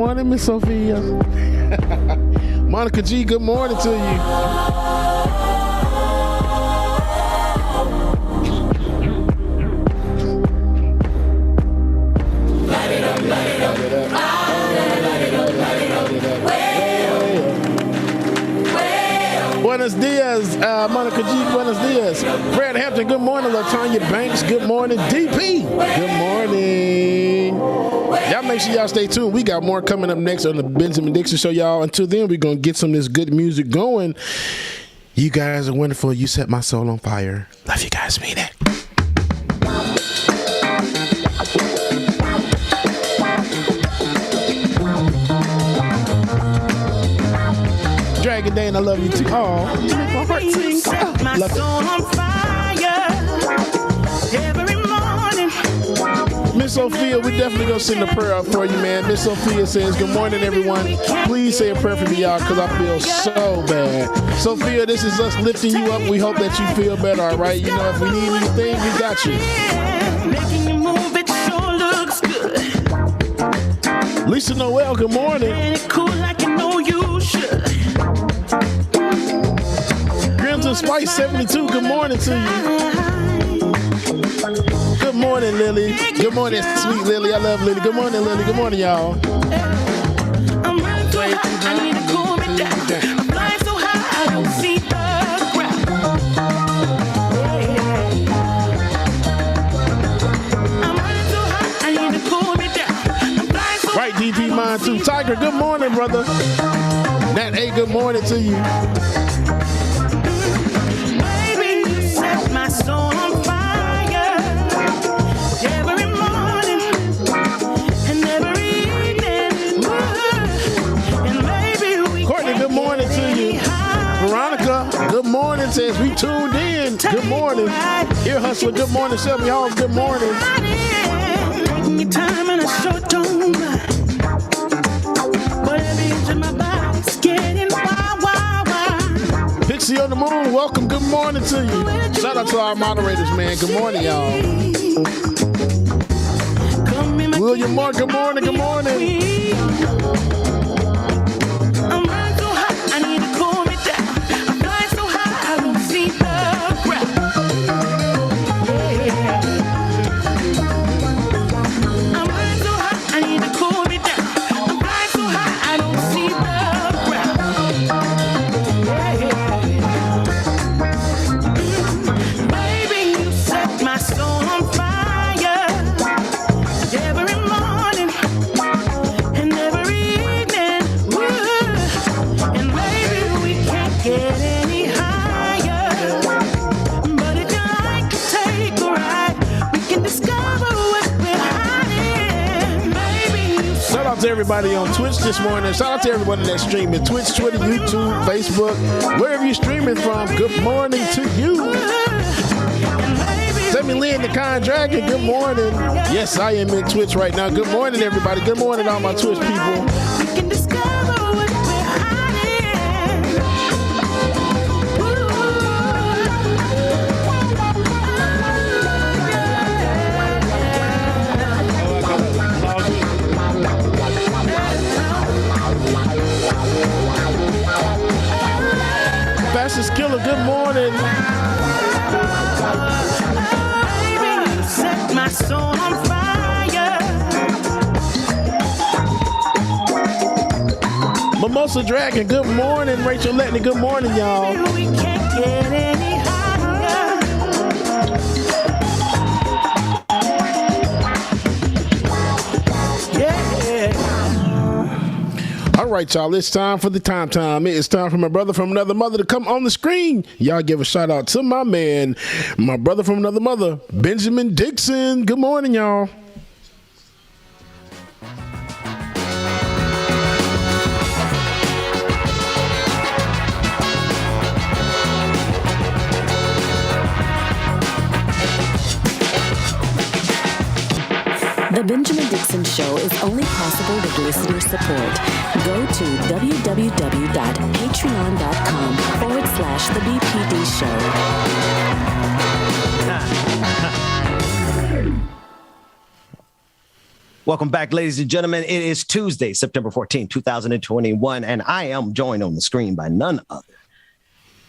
Morning, Miss Sophia. Monica G, good morning to you. Buenos dias, Monica G, buenos dias. Brad Hampton, good morning. LaTanya Banks, good morning. DP, good morning. Y'all make sure y'all stay tuned. We got more coming up next on the Benjamin Dixon Show, y'all. Until then, we're going to get some of this good music going. You guys are wonderful. You set my soul on fire. Love you guys. Mean it. Dragon Day, and I love you too. Oh, you make my heart sing. Set my soul on fire every morning. Miss Sophia, we definitely gonna send a prayer up for you, man. Miss Sophia says, good morning, everyone. Please say a prayer for me, y'all, because I feel so bad. Sophia, this is us lifting you up. We hope that you feel better, all right? You know, if we need anything, we got you. Making you move, it sure looks good. Lisa Noel, good morning. And it cool like you know you should. Crimson Spice 72, good morning to you. Good morning, Lily. Good morning, sweet Lily. I love Lily. Good morning, Lily. Good morning, y'all. I'm running so high, I need to cool me down. I'm flying so high, I don't see the ground. I'm running so high, I need to cool me down. I'm flying so Right, DP mine too. Tiger, good morning, brother. Nat A, good morning to you. baby, you set my soul on fire every morning and every evening. And maybe we Courtney, good morning to you. Veronica, good morning, says we tuned in. Good morning. Ear Hustler, good morning. Shelby Halls, good morning. taking your time and I sure don't mind. But every inch of my body's getting wild. Pixie on the moon, welcome. Good morning to you. Shout out to our moderators, man. Good morning, y'all. William Moore, good morning, good morning. I'm running so high, I need to cool me down. I'm flying so high, I don't see the ground. I'm running so high, I need to cool me down. I'm flying so high, I don't see the ground. Baby, you set my soul on fire every morning and every evening. And maybe we can't get any higher. But if you like to take a ride, we can discover what we're hiding. Baby, you Shout out to everybody on Twitch this morning. Shout out to everybody that's streaming. Twitch, Twitter, YouTube, Facebook, wherever you're streaming from. Good morning to you. Let me Lynn the Kind Dragon. Good morning. Yes, I am in Twitch right now. Good morning, everybody. Good morning, all my Twitch people. we can discover what we're hiding. Fastest Killer, good morning. Baby, you set my soul on fire. Mimosa Dragon, good morning. Rachel Letney, good morning, y'all. We can't get any higher. Yeah. All right, y'all. It's time for the time. It's time for my brother from another mother to come on the screen. Y'all give a shout out to my man, my brother from another mother, Benjamin Dixon. Good morning, y'all. The Benjamin Dixon Show is only possible with listener support. Go to www.patreon.com/The BPD Show. Welcome back, ladies and gentlemen. It is Tuesday, September 14, 2021, and I am joined on the screen by none other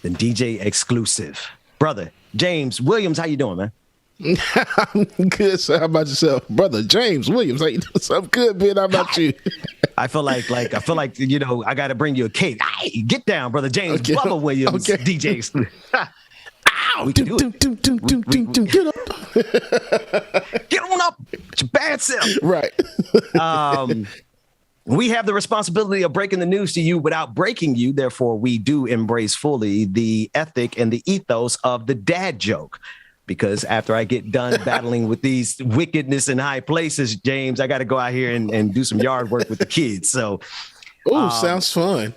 than DJ Exclusive. Brother, James Williams, how you doing, man? I'm good, sir. How about yourself? Brother James Williams, how you doing? I'm good, man. How about you? I feel like you know, I got to bring you a cake. Hey, get down, brother James Bubba Williams, okay. DJ Exclusive. Ow, we can do it. Get up. Get on up. It's your bad self. Right. We have the responsibility of breaking the news to you without breaking you. Therefore, we do embrace fully the ethic and the ethos of the dad joke. Because after I get done battling with these wickedness in high places, James, I got to go out here and do some yard work with the kids. So, sounds fun.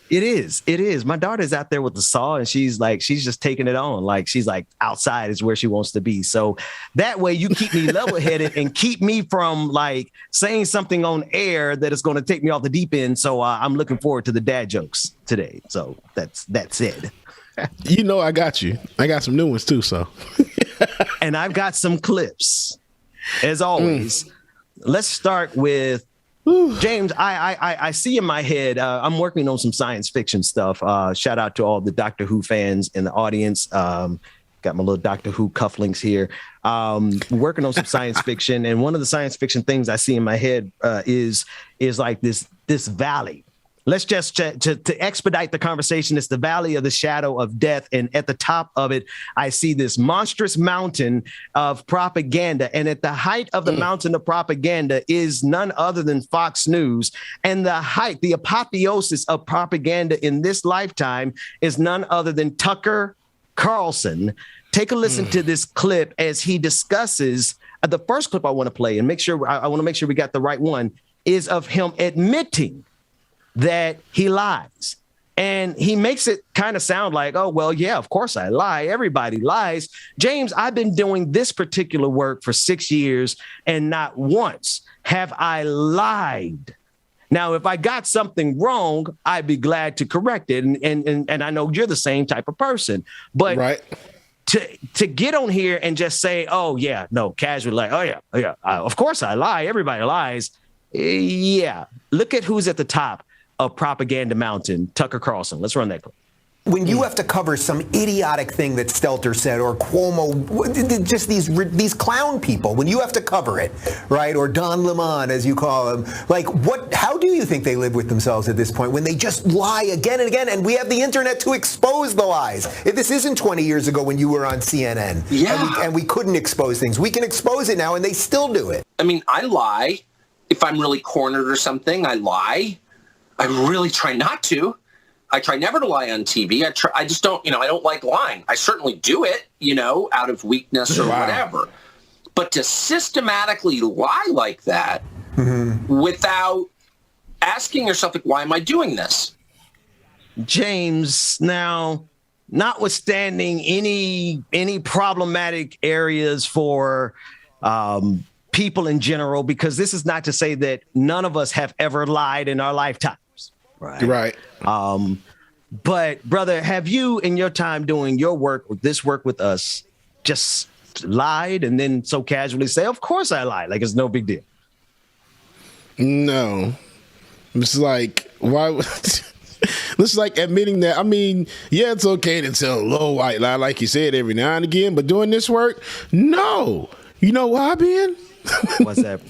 It is. It is. My daughter's out there with the saw and she's just taking it on. Like she's like outside is where she wants to be. So that way you keep me level headed and keep me from like saying something on air that is going to take me off the deep end. So I'm looking forward to the dad jokes today. So that's it. You know, I got you. I got some new ones too. So, and I've got some clips as always. Let's start with James. I see in my head, I'm working on some science fiction stuff. Shout out to all the Doctor Who fans in the audience. Got my little Doctor Who cufflinks here. Working on some science fiction. And one of the science fiction things I see in my head is like this valley. Let's just to expedite the conversation. It's the valley of the shadow of death. And at the top of it, I see this monstrous mountain of propaganda. And at the height of the mountain of propaganda is none other than Fox News. And the apotheosis of propaganda in this lifetime is none other than Tucker Carlson. Take a listen to this clip as he discusses the first clip I want to play and I want to make sure we got the right one is of him admitting that he lies. And he makes it kind of sound like, oh, well, yeah, of course I lie. Everybody lies. James, I've been doing this particular work for 6 years and not once have I lied. Now, if I got something wrong, I'd be glad to correct it. And I know you're the same type of person. But right. To get on here and just say, oh, yeah, no, casually like, oh, yeah, of course I lie. Everybody lies. Yeah. Look at who's at the top of Propaganda Mountain, Tucker Carlson. Let's run that clip. When you have to cover some idiotic thing that Stelter said or Cuomo, just these clown people, when you have to cover it, right? Or Don Lemon, as you call him, like how do you think they live with themselves at this point when they just lie again and again? And we have the internet to expose the lies. If this isn't 20 years ago when you were on CNN and we couldn't expose things, we can expose it now and they still do it. I mean, I lie. If I'm really cornered or something, I lie. I really try not to. I try never to lie on TV. I just don't, I don't like lying. I certainly do it, out of weakness or whatever. But to systematically lie like that without asking yourself, like, why am I doing this? James, now, notwithstanding any problematic areas for people in general, because this is not to say that none of us have ever lied in our lifetimes. Right. But brother, have you in your time doing your work, this work with us, just lied and then so casually say, of course I lied, like it's no big deal? No. It's like, why? This is like admitting that, I mean, yeah, it's okay to tell a low white lie, like you said, every now and again, but doing this work, no. You know why, Ben? What's that?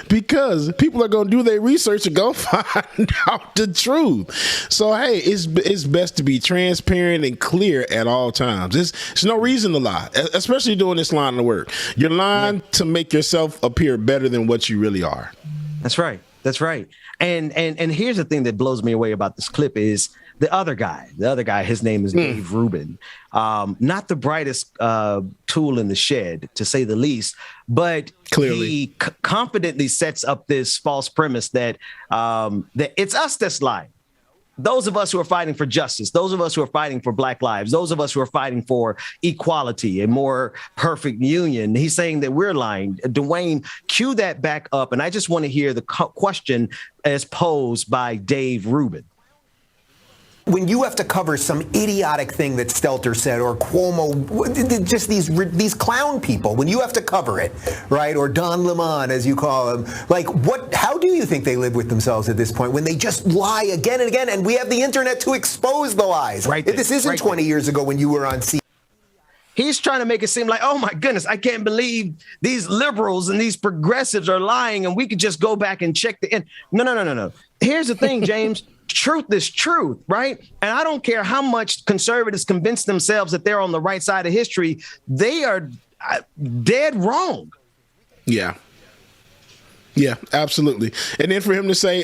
Because people are going to do their research and go find out the truth. So, hey, it's best to be transparent and clear at all times. There's no reason to lie, especially doing this line of work. You're lying to make yourself appear better than what you really are. That's right. That's right. And here's the thing that blows me away about this clip is the other guy, his name is Dave Rubin. Not the brightest tool in the shed, to say the least, but clearly he confidently sets up this false premise that that it's us that's lying. Those of us who are fighting for justice, those of us who are fighting for Black lives, those of us who are fighting for equality and more perfect union. He's saying that we're lying. Dwayne, cue that back up. And I just want to hear the question as posed by Dave Rubin. When you have to cover some idiotic thing that Stelter said or Cuomo, just these clown people, when you have to cover it, right? Or Don Lemon, as you call him, like how do you think they live with themselves at this point when they just lie again and again? And we have the internet to expose the lies. Right there, this isn't right 20 years ago when you were on CNN. He's trying to make it seem like, oh my goodness, I can't believe these liberals and these progressives are lying and we could just go back and check the end. No. Here's the thing, James. Truth is truth, right? And I don't care how much conservatives convince themselves that they're on the right side of history. They are dead wrong. Yeah. Yeah, absolutely. And then for him to say,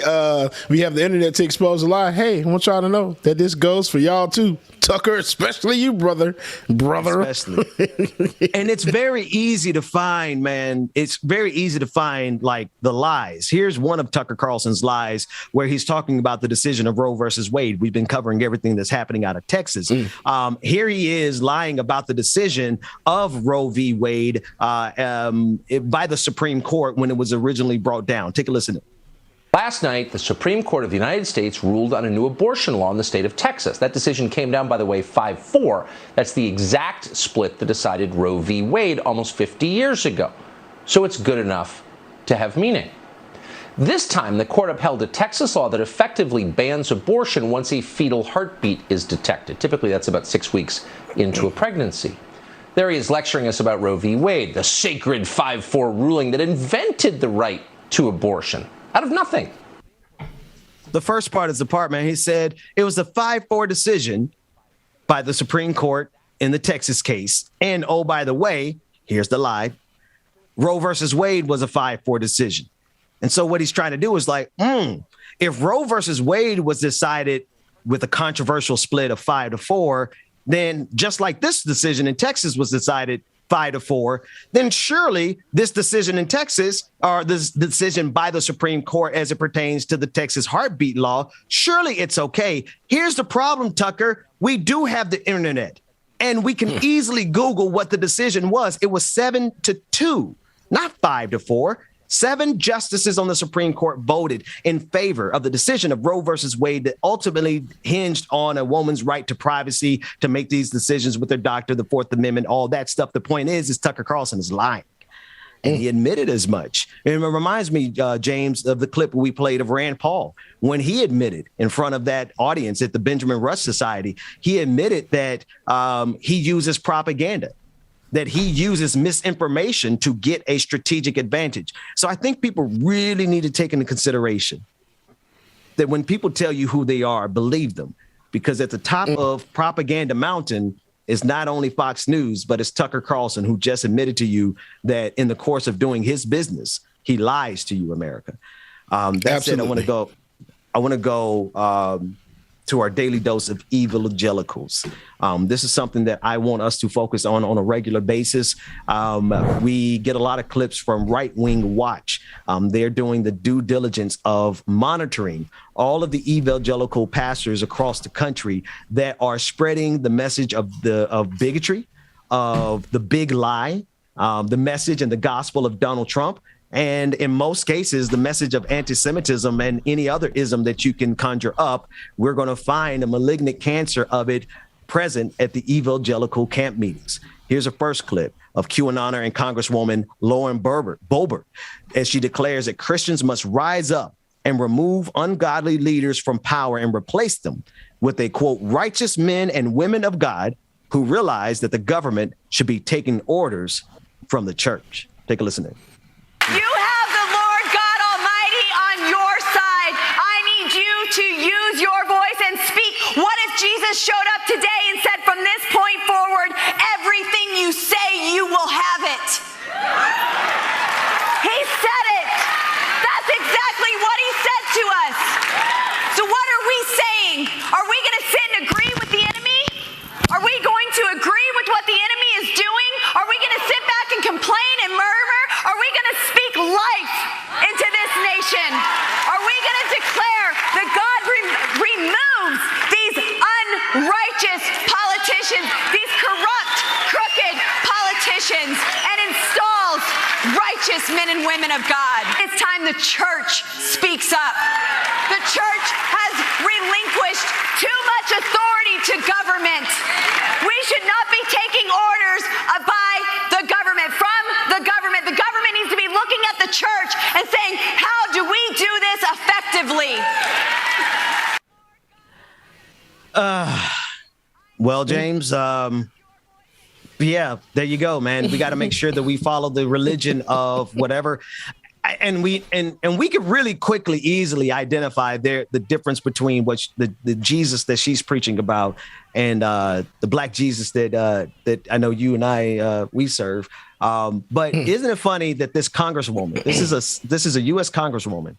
we have the internet to expose a lie. Hey, I want y'all to know that this goes for y'all too. Tucker, especially you, brother. Especially. And it's very easy to find, man. It's very easy to find like the lies. Here's one of Tucker Carlson's lies where he's talking about the decision of Roe versus Wade. We've been covering everything that's happening out of Texas. Here he is lying about the decision of Roe v. Wade by the Supreme Court when it was originally brought down. Take a listen. Last night, the Supreme Court of the United States ruled on a new abortion law in the state of Texas. That decision came down, by the way, 5-4. That's the exact split that decided Roe v. Wade almost 50 years ago. So it's good enough to have meaning. This time, the court upheld a Texas law that effectively bans abortion once a fetal heartbeat is detected. Typically, that's about 6 weeks into a pregnancy. There he is lecturing us about Roe v. Wade, the sacred 5-4 ruling that invented the right to abortion. Out of nothing. The first part is the part, man. He said it was a 5-4 decision by the Supreme Court in the Texas case. And oh, by the way, here's the lie. Roe versus Wade was a 5-4 decision. And so what he's trying to do is like, if Roe versus Wade was decided with a controversial split of 5-4, then just like this decision in Texas was decided 5-4, then surely this decision in Texas, or this decision by the Supreme Court as it pertains to the Texas heartbeat law, surely it's okay. Here's the problem, Tucker. We do have the internet, and we can easily Google what the decision was. It was 7-2, not 5-4. 7 justices on the Supreme Court voted in favor of the decision of Roe versus Wade that ultimately hinged on a woman's right to privacy, to make these decisions with their doctor, the Fourth Amendment, all that stuff. The point is Tucker Carlson is lying. And he admitted as much. And it reminds me, James, of the clip we played of Rand Paul when he admitted in front of that audience at the Benjamin Rush Society. He admitted that he uses propaganda, that he uses misinformation to get a strategic advantage. So I think people really need to take into consideration that when people tell you who they are, believe them, because at the top of propaganda mountain is not only Fox News, but it's Tucker Carlson, who just admitted to you that in the course of doing his business, he lies to you, America. That said, I want to go to our daily dose of evangelicals. This is something that I want us to focus on a regular basis. We get a lot of clips from Right Wing Watch. They're doing the due diligence of monitoring all of the evangelical pastors across the country that are spreading the message of bigotry, of the big lie, the message and the gospel of Donald Trump. And in most cases, the message of anti-Semitism and any other ism that you can conjure up, we're going to find a malignant cancer of it present at the evangelical camp meetings. Here's a first clip of QAnoner and Congresswoman Lauren Boebert, as she declares that Christians must rise up and remove ungodly leaders from power and replace them with a, quote, righteous men and women of God who realize that the government should be taking orders from the church. Take a listen in. You have the Lord God Almighty on your side. I need you to use your voice and speak. What if Jesus showed up today and said, from this point forward, everything you say, you will have it? He said it. That's exactly what he said to us. So what are we saying? Are we going to sit and agree with the enemy? Are we going to agree with what the enemy is doing? Are we going to sit back and complain and murmur? Are we going to speak life into this nation? Are we going to declare that God removes these unrighteous politicians, these corrupt, crooked politicians, and installs righteous men and women of God? It's time the church speaks up. The church has relinquished too much Well, James, yeah, there you go, man. We got to make sure that we follow the religion of whatever. And we could really quickly, easily identify the difference between what the Jesus that she's preaching about and the black Jesus that I know you and I we serve. But isn't it funny that this congresswoman, this is a U.S. congresswoman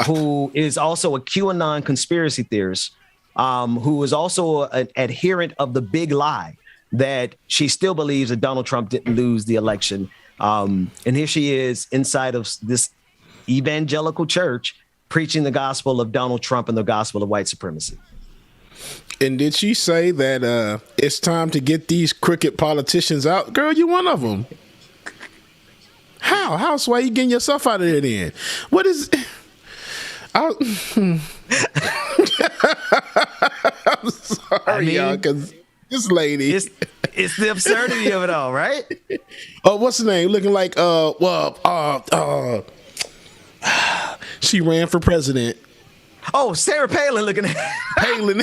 who is also a QAnon conspiracy theorist, who is also an adherent of the big lie that she still believes that Donald Trump didn't lose the election. And here she is inside of this evangelical church preaching the gospel of Donald Trump and the gospel of white supremacy. And did she say that it's time to get these crooked politicians out? Girl, you one of them. How's why you getting yourself out of there then? What is... I'm sorry, y'all, because this lady... It's the absurdity of it all, right? Oh, what's the name? Looking like she ran for president. Oh, Sarah Palin looking at Palin.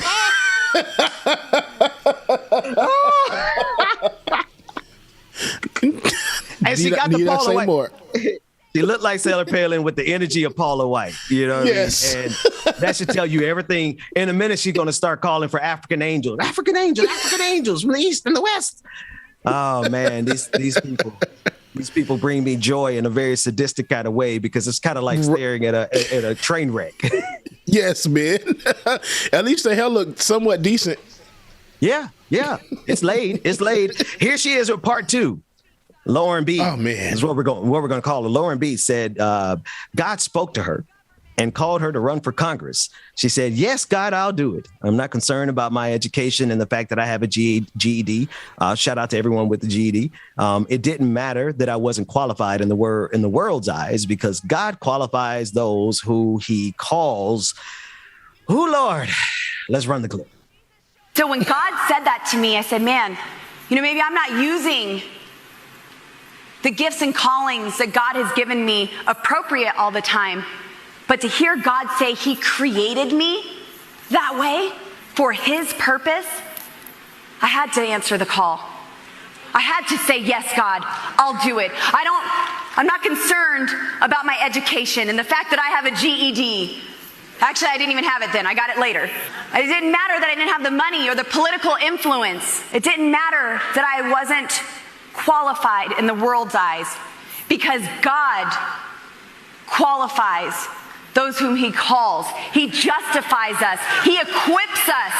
And she got the Paula White. More? She looked like Sarah Palin with the energy of Paula White. You know what yes. I mean? And that should tell you everything. In a minute, she's going to start calling for African angels. African angels from the East and the West. Oh, man, these people bring me joy in a very sadistic kind of way because it's kind of like staring at a train wreck. Yes, man. At least the hell looked somewhat decent. Yeah. It's laid. Here she is with part 2. Lauren B. Oh, man. Is what we're going to call her. Lauren B. said God spoke to her and called her to run for Congress. She said, yes, God, I'll do it. I'm not concerned about my education and the fact that I have a GED. Shout out to everyone with the GED. It didn't matter that I wasn't qualified in the world's eyes because God qualifies those who he calls. Who, Lord? Let's run the clip. So when God said that to me, I said, man, maybe I'm not using the gifts and callings that God has given me appropriate all the time. But to hear God say he created me that way for his purpose, I had to answer the call. I had to say, yes, God, I'll do it. I'm not concerned about my education and the fact that I have a GED. Actually, I didn't even have it then. I got it later. It didn't matter that I didn't have the money or the political influence. It didn't matter that I wasn't qualified in the world's eyes because God qualifies those whom he calls. He justifies us. He equips us.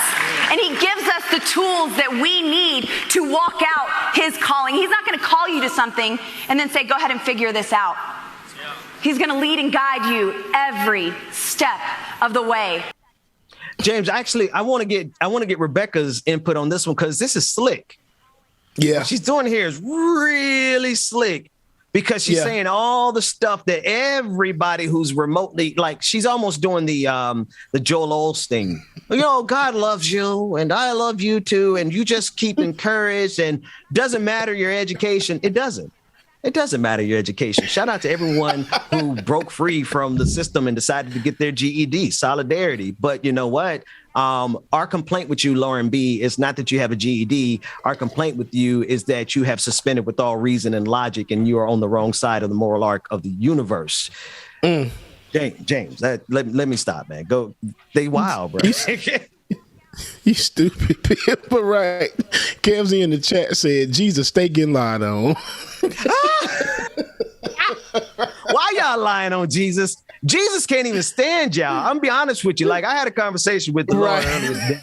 And he gives us the tools that we need to walk out his calling. He's not going to call you to something and then say, go ahead and figure this out. He's going to lead and guide you every step of the way. James, actually, I want to get Rebecca's input on this one because this is slick. Yeah. What she's doing here is really slick because she's saying all the stuff that everybody who's remotely, like she's almost doing the Joel Osteen. God loves you and I love you too. And you just keep encouraged and doesn't matter your education. It doesn't matter your education. Shout out to everyone who broke free from the system and decided to get their GED. Solidarity. But you know what? Our complaint with you, Lauren B., is not that you have a GED. Our complaint with you is that you have suspended with all reason and logic, and you are on the wrong side of the moral arc of the universe. James, let me stop, man. Go. They wild, bro. You stupid people, right? Kevzy in the chat said, Jesus, stay getting lied on. Why y'all lying on Jesus? Jesus can't even stand y'all. I'm gonna be honest with you. Like I had a conversation with the Lord earlier.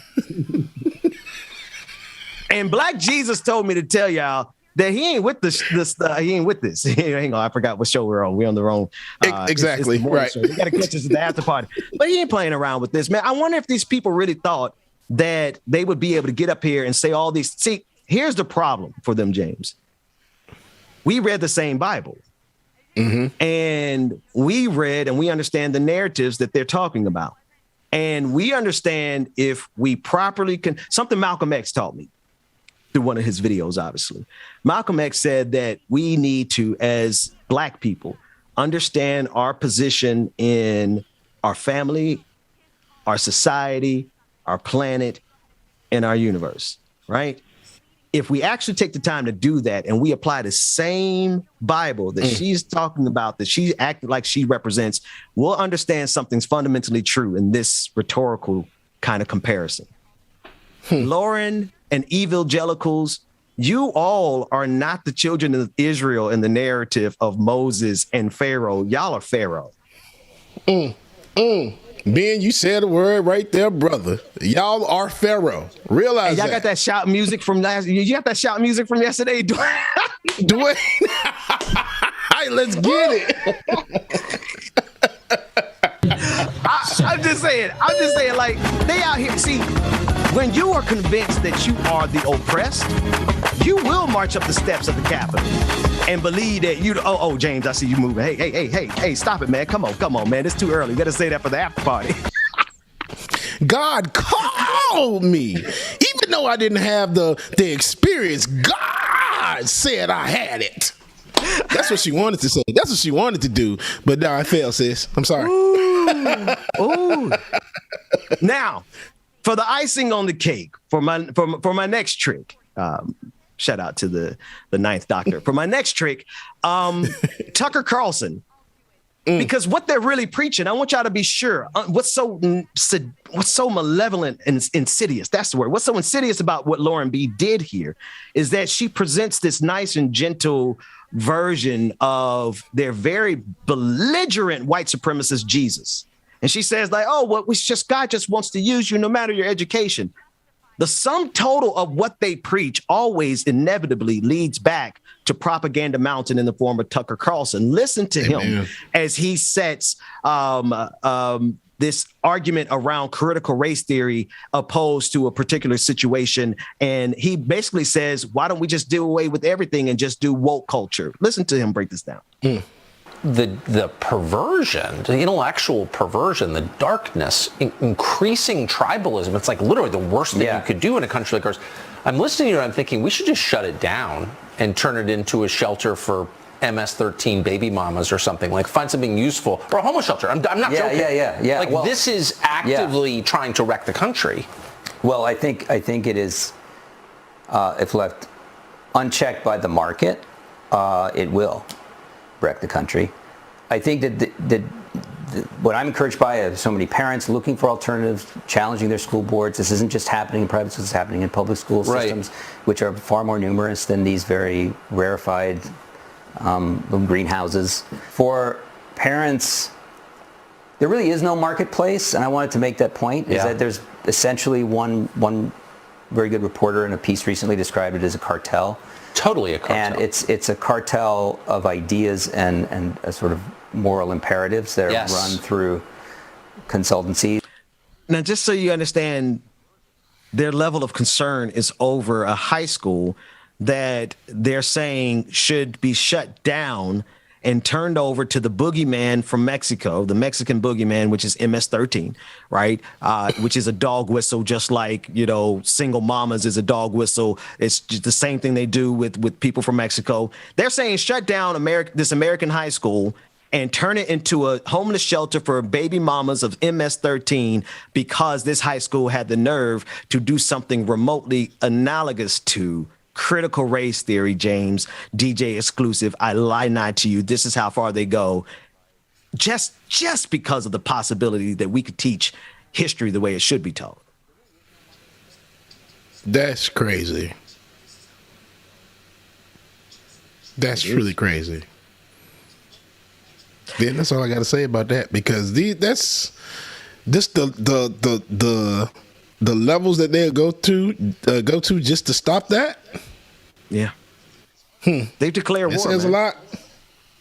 And Black Jesus told me to tell y'all that he ain't with this. He ain't with this. Hang on, I forgot what show we're on. We're on the wrong. Exactly. It's right. Show. We got to catch us at the after party. But he ain't playing around with this, man. I wonder if these people really thought that they would be able to get up here and say all these. See, here's the problem for them, James. We read the same Bible. Mm-hmm. And we read and we understand the narratives that they're talking about. And we understand if we properly can. Something Malcolm X taught me through one of his videos, obviously. Malcolm X said that we need to, as Black people, understand our position in our family, our society, our planet, and our universe, right? If we actually take the time to do that and we apply the same Bible that she's talking about, that she's acting like she represents, we'll understand something's fundamentally true in this rhetorical kind of comparison. Lauren and evangelicals, you all are not the children of Israel in the narrative of Moses and Pharaoh. Y'all are Pharaoh. Ben, you said a word right there, brother. Y'all are Pharaoh. Realize and y'all got that shout music from last. You got that shout music from yesterday, Dwayne. Dwayne. All right, let's get it. I'm just saying. Like, they out here. See, when you are convinced that you are the oppressed, you will march up the steps of the Capitol and believe that you. Oh, James, I see you moving. Hey, stop it, man. Come on, man. It's too early. We got to say that for the after party. God called me, even though I didn't have the experience. God said I had it. That's what she wanted to say. That's what she wanted to do. But no, I failed, sis. I'm sorry. Ooh. Now, for the icing on the cake, for my next trick. Shout out to the Ninth Doctor. For my next trick, Tucker Carlson. Because what they're really preaching, I want y'all to be sure. What's so malevolent and insidious? That's the word. What's so insidious about what Lauren B. did here is that she presents this nice and gentle version of their very belligerent white supremacist Jesus. And she says, like, oh, well, God just wants to use you no matter your education. The sum total of what they preach always inevitably leads back to Propaganda Mountain in the form of Tucker Carlson. Listen to him as he sets this argument around critical race theory opposed to a particular situation. And he basically says, why don't we just do away with everything and just do woke culture? Listen to him break this down. The perversion, the intellectual perversion, the darkness, increasing tribalism. It's like literally the worst thing you could do in a country like ours. I'm listening to you and I'm thinking we should just shut it down and turn it into a shelter for MS-13 baby mamas or something. Like find something useful, or a homeless shelter. I'm not joking. Yeah. Like this is actively trying to wreck the country. Well, I think it is, if left unchecked by the market, it will wreck the country. I think that what I'm encouraged by is so many parents looking for alternatives, challenging their school boards. This isn't just happening in private schools, it's happening in public school systems, which are far more numerous than these very rarefied little greenhouses. For parents, there really is no marketplace, and I wanted to make that point, is that there's essentially one very good reporter in a piece recently described it as a cartel. Totally a cartel. And it's a cartel of ideas and a sort of moral imperatives that are run through consultancies. Now, just so you understand, their level of concern is over a high school that they're saying should be shut down and turned over to the boogeyman from Mexico, the Mexican boogeyman, which is MS-13, right? Which is a dog whistle, just like, single mamas is a dog whistle. It's just the same thing they do with people from Mexico. They're saying shut down this American high school and turn it into a homeless shelter for baby mamas of MS-13 because this high school had the nerve to do something remotely analogous to critical race theory. James, DJ exclusive. I lie not to you. This is how far they go. Just because of the possibility that we could teach history the way it should be told. That's crazy. That's really crazy. Then that's all I got to say about that, because that's the levels that they'll go to just to stop that. Yeah. They've declared war. That says a lot.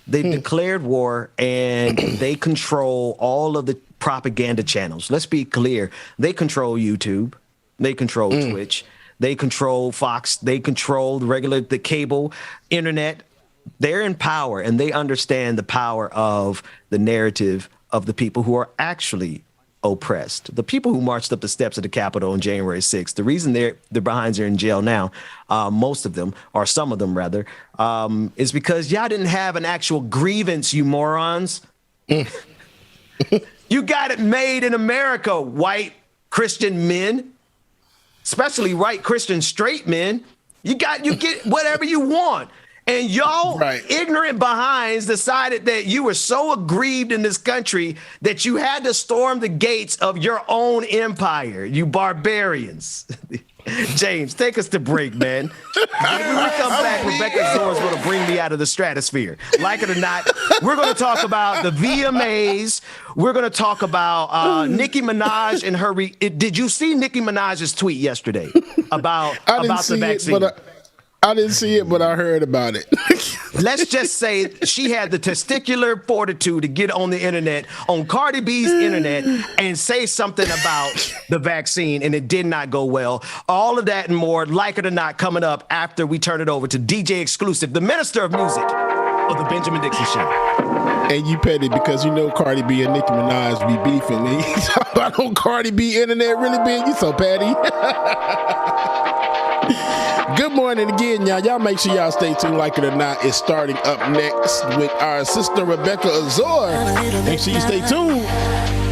They've declared war, and they control all of the propaganda channels. Let's be clear. They control YouTube. They control Twitch. They control Fox. They control the cable, internet. They're in power, and they understand the power of the narrative of the people who are actually oppressed. The people who marched up the steps of the Capitol on January 6th, the reason their behinds are in jail now, most of them, or some of them rather, is because y'all didn't have an actual grievance, you morons. You You got it made in America, white Christian men, especially white Christian straight men. You get whatever you want. And y'all ignorant behinds decided that you were so aggrieved in this country that you had to storm the gates of your own empire, you barbarians. James, take us to break, man. When we come back, Rebecca Zor's going to bring me out of the stratosphere. Like it or not, we're going to talk about the VMAs. We're going to talk about Nicki Minaj and her. Did you see Nicki Minaj's tweet yesterday about the vaccine? I didn't see it, but I heard about it. Let's just say she had the testicular fortitude to get on the internet, on Cardi B's internet, and say something about the vaccine, and it did not go well. All of that and more, like it or not, coming up after we turn it over to DJ Exclusive, the minister of music of the Benjamin Dixon Show. And you petty because you know Cardi B and Nicki Minaj be beefing. And you talk about on Cardi B internet really being you so petty. Good morning again, y'all. Y'all make sure y'all stay tuned. Like it or not, it's starting up next with our sister Rebecca Azor. Make sure you stay tuned.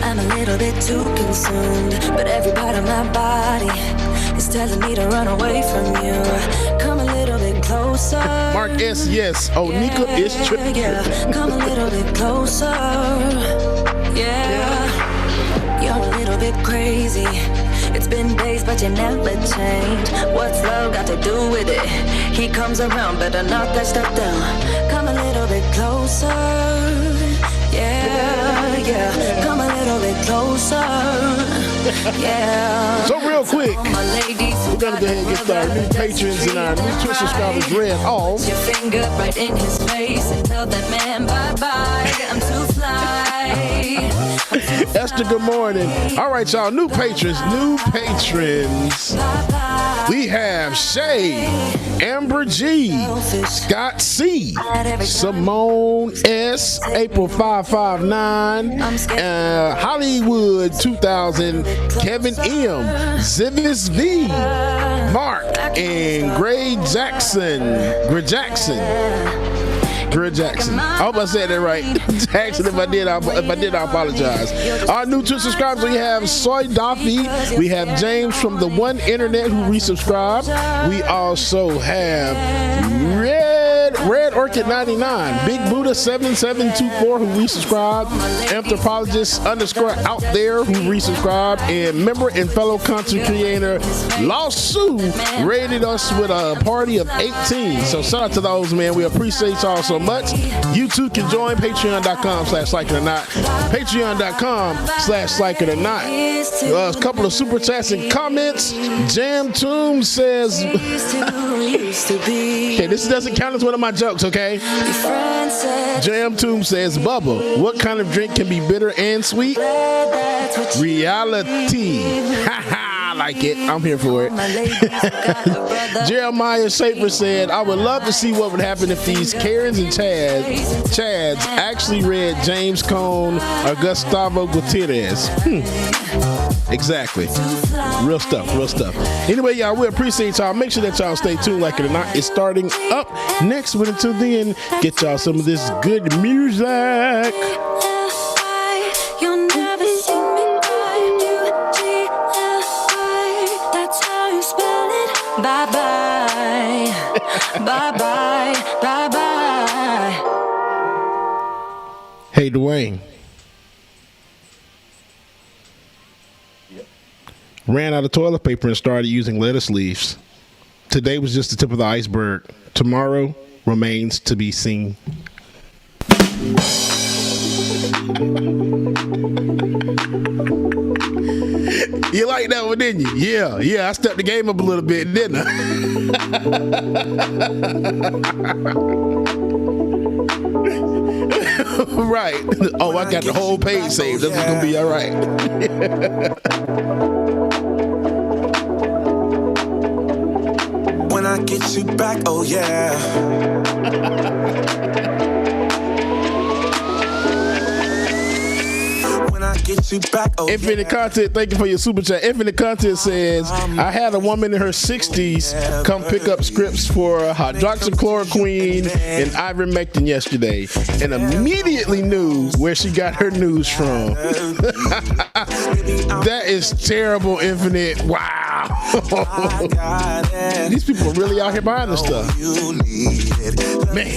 I'm a little bit too consumed, but every part of my body is telling me to run away from you. Come a little bit closer. Mark S. Yes. Oh, Nika is tripping. Yeah. Come a little bit closer. Yeah. You're a little bit crazy. It's been days, but you never change. What's love got to do with it? He comes around, better knock that stuff down. Come a little bit closer. Yeah, yeah. Come a little bit closer. Yeah. So real quick, we're gonna go ahead and get started. New patrons and our new Twitch subscribers read off. Put your finger right in his face and tell that man bye-bye. I'm too fly. Esther, good morning. All right, y'all, new patrons. We have Shay, Amber G, Scott C, Simone S, April 559, Hollywood 2000, Kevin M, Zivis V, Mark, and Gray Jackson. I hope I said that right. Jackson, if I did, I apologize. Our new two subscribers, we have Soy Duffy. We have James from the One Internet who resubscribed. We also have Red Orchid 99, Big Buddha 7724 who resubscribed, Anthropologist _ out there who resubscribed, and member and fellow content creator Lawsu rated us with a party of 18. So shout out to those, man. We appreciate y'all so much. You too can join patreon.com/likeItOrNot. Patreon.com/likeItOrNot. A couple of super chats and comments. Jam Tomb says, okay, this doesn't count as one of my jokes, okay? Jam Tomb says, Bubba, what kind of drink can be bitter and sweet? Reality. I like it. I'm here for it. Jeremiah Schaefer said, I would love to see what would happen if these Karens and Chads actually read James Cone or Gustavo Gutierrez. Exactly. Real stuff. Anyway, y'all, we appreciate y'all. Make sure that y'all stay tuned. Like it or not, it's starting up next. But until then, get y'all some of this good music. You'll never see me cry. U-G-L-I. That's how you spell it. Bye-bye. Bye-bye. Bye-bye. Hey, Dwayne. Ran out of toilet paper and started using lettuce leaves. Today was just the tip of the iceberg. Tomorrow remains to be seen. You like that one, didn't you? Yeah, I stepped the game up a little bit, didn't I? Right. Oh, I got the whole page saved. This is going to be all right. When I get you back, oh yeah. When I get get you back, oh Infinite Content, thank you for your super chat. Infinite Content says, I had a woman in her 60s come pick up scripts for hydroxychloroquine and ivermectin yesterday and immediately knew where she got her news from. That is terrible, Infinite. Wow. These people are really out here buying this stuff. Man.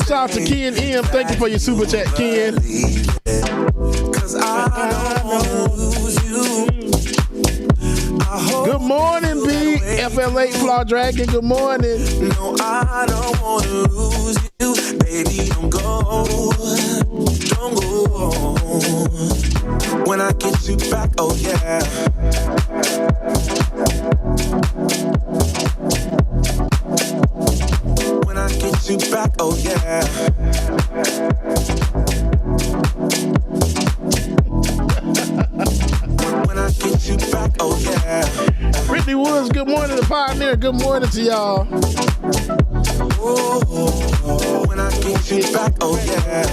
Shout out to Ken M. Thank you for your super chat, Ken. Good morning, B. FL8 Flaw Dragon. Good morning. No, I don't want to lose you. Baby, don't go. Don't go. When I get you back, oh yeah. When I get you back, oh yeah. When I get you back, oh yeah. Brittany Woods, good morning. The Pioneer, good morning to y'all. When I get you back, oh yeah.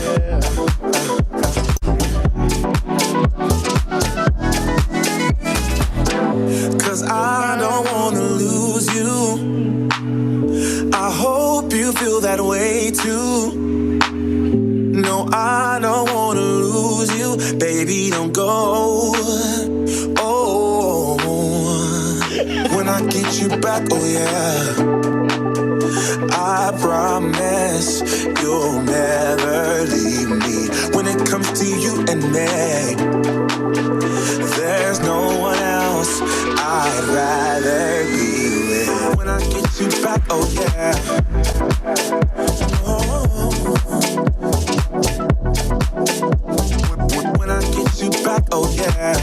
Cause I don't wanna lose you. I hope you feel that way too. No, I don't wanna lose you. Baby, don't go. Oh, when I get you back, oh yeah. I promise you'll never leave me. When it comes to you and me, there's no one else I'd rather be with. When I get you back, oh yeah. Oh. When I get you back, oh yeah.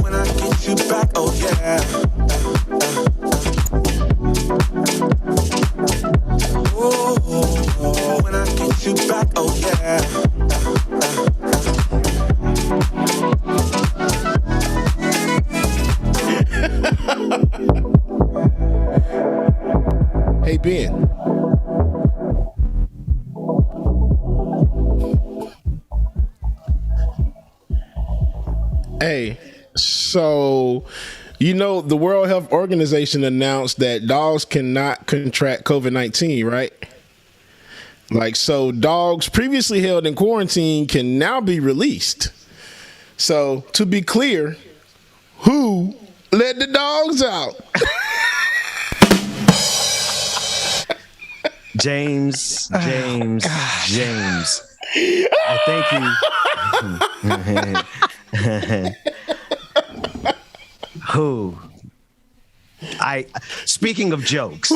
When I get you back, oh yeah. When I get you back, oh yeah. Hey, Ben. Hey, so, you know, the World Health Organization announced that dogs cannot contract COVID-19, right? Like, so dogs previously held in quarantine can now be released. So, to be clear, who let the dogs out? James. I thank you. Who? Speaking of jokes,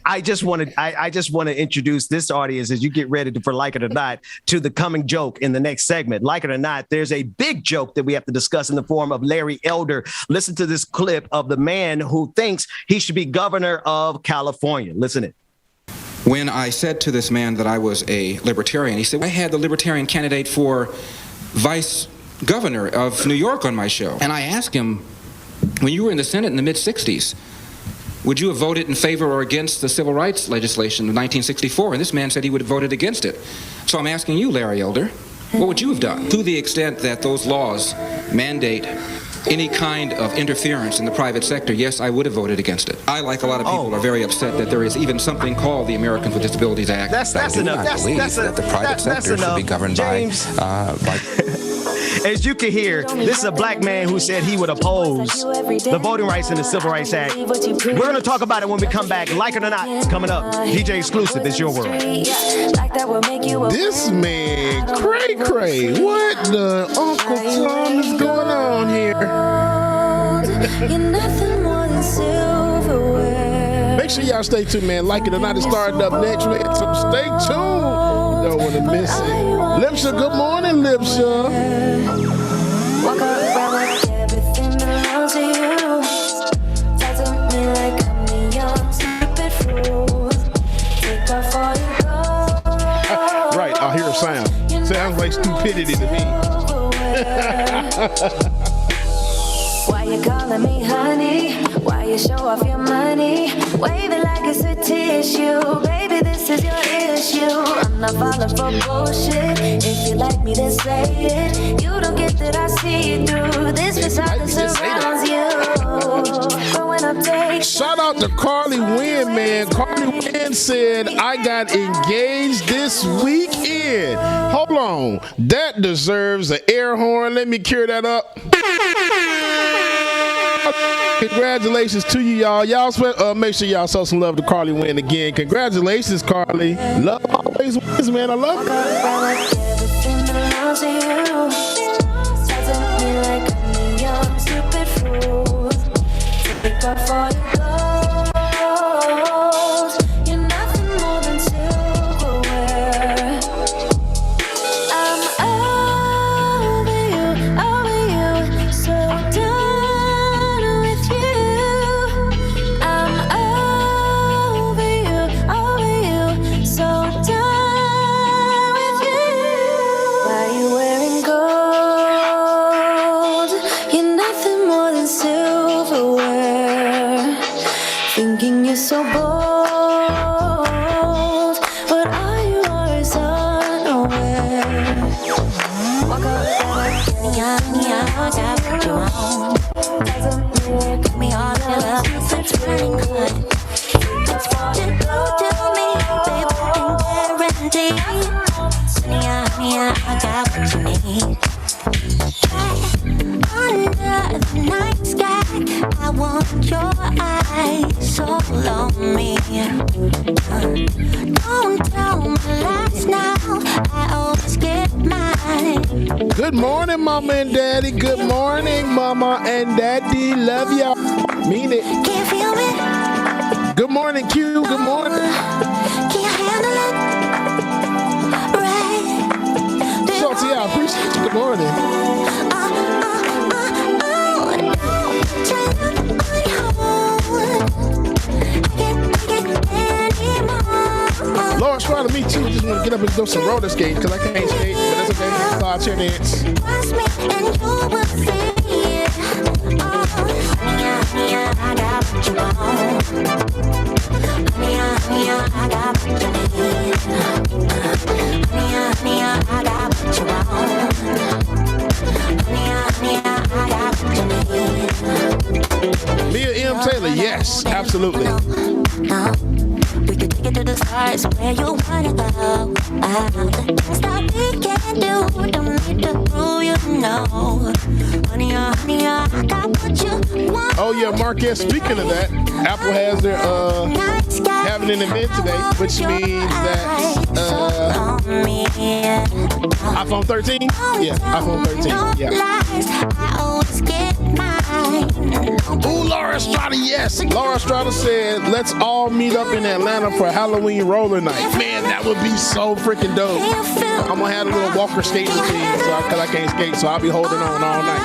I just want to introduce this audience as you get ready for Like It or Not to the coming joke in the next segment. Like it or not, there's a big joke that we have to discuss in the form of Larry Elder. Listen to this clip of the man who thinks he should be governor of California. Listen it. When I said to this man that I was a libertarian, he said, I had the libertarian candidate for vice governor of New York on my show. And I asked him, when you were in the Senate in the mid-60s, would you have voted in favor or against the civil rights legislation of 1964? And this man said he would have voted against it. So I'm asking you, Larry Elder, what would you have done? To the extent that those laws mandate any kind of interference in the private sector, yes, I would have voted against it. I, like a lot of people, are very upset that there is even something called the Americans with Disabilities Act. That's enough. That the private sector should be governed James. by As you can hear, this is a black man who said he would oppose the Voting Rights and the Civil Rights Act. We're going to talk about it when we come back. Like it or not, it's coming up. DJ Exclusive, it's your world. This man, cray. What the Uncle Tom is going on here? Make sure y'all stay tuned, man. Like it or not, it's starting up next week. So stay tuned. Don't want to miss it. Lipsha, good morning, Lipsha. Walk around with everything belongs to you. Talk to me like I'm the young stupid fool. Take off all your clothes. Right, I hear a sound. Sounds like stupidity to me. Why you calling me honey? Why you show off your money? Wave it like it's a tissue. Baby, this is your issue. I'm not falling for bullshit. If you like me, then say it. You don't get that I see it through. This facade that surrounds you. Growing up, take Shout out to Carly Wynn, man. Carly Wynn said, I got engaged this weekend. Hold on. That deserves an air horn. Let me cure that up. Congratulations to you, y'all. Y'all make sure y'all show some love to Carly Wynn again. Congratulations, Carly. Love always wins, man. I love you. So bold, but are you always unaware? Walk up, me on, I got you on. Doesn't me all in love, it's pretty good. It's what you do to me, baby, and guarantee. Me, I got what you need. Under the night sky, I want your eyes all on me. Don't tell me lies now, I always get mine. Good morning, Mama and Daddy. Good morning, Mama and Daddy. Love y'all. Mean it. Can you feel me? Good morning, Q. Good morning. Can you handle it? Right. Salty, I appreciate you. Good morning. Laura Strada, me too. Just want to get up and do some roller skates because I can't skate, but that's okay. So I'll chair dance. Mia M. Taylor, yes, absolutely. We could take it to the stars where you wanna go. Things that we can do, don't need to prove you know. Honey, I got what you want. Oh yeah, Marquez. Speaking of that, Apple has their having an event today, which means that iPhone 13. Yeah, iPhone 13. Yeah. Ooh, Laura Estrada, yes. Laura Estrada said, let's all meet up in Atlanta for Halloween roller night. Man, that would be so freaking dope. I'm gonna have a little walker skating routine because I can't skate, so I'll be holding on all night.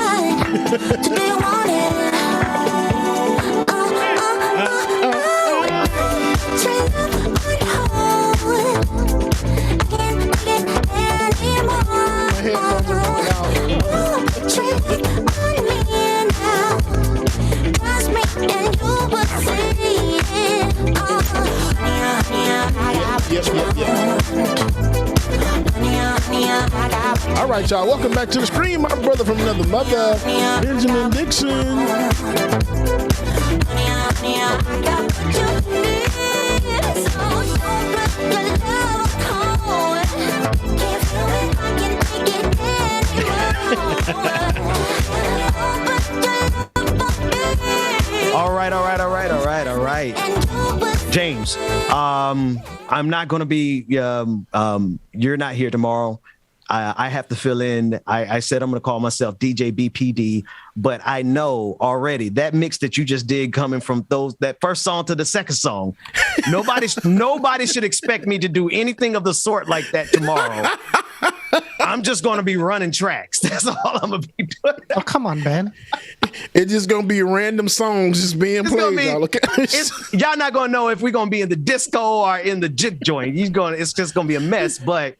All right, y'all. Welcome back to the stream. My brother from another mother, Benjamin Dixon. All right. James, I'm not going to be, you're not here tomorrow. I have to fill in. I said I'm going to call myself DJ BPD, but I know already that mix that you just did coming from that first song to the second song, nobody should expect me to do anything of the sort like that tomorrow. I'm just going to be running tracks. That's all I'm going to be doing. Oh, come on, man. It's just going to be random songs just being played. Y'all not going to know if we're going to be in the disco or in the jig joint. It's just going to be a mess, but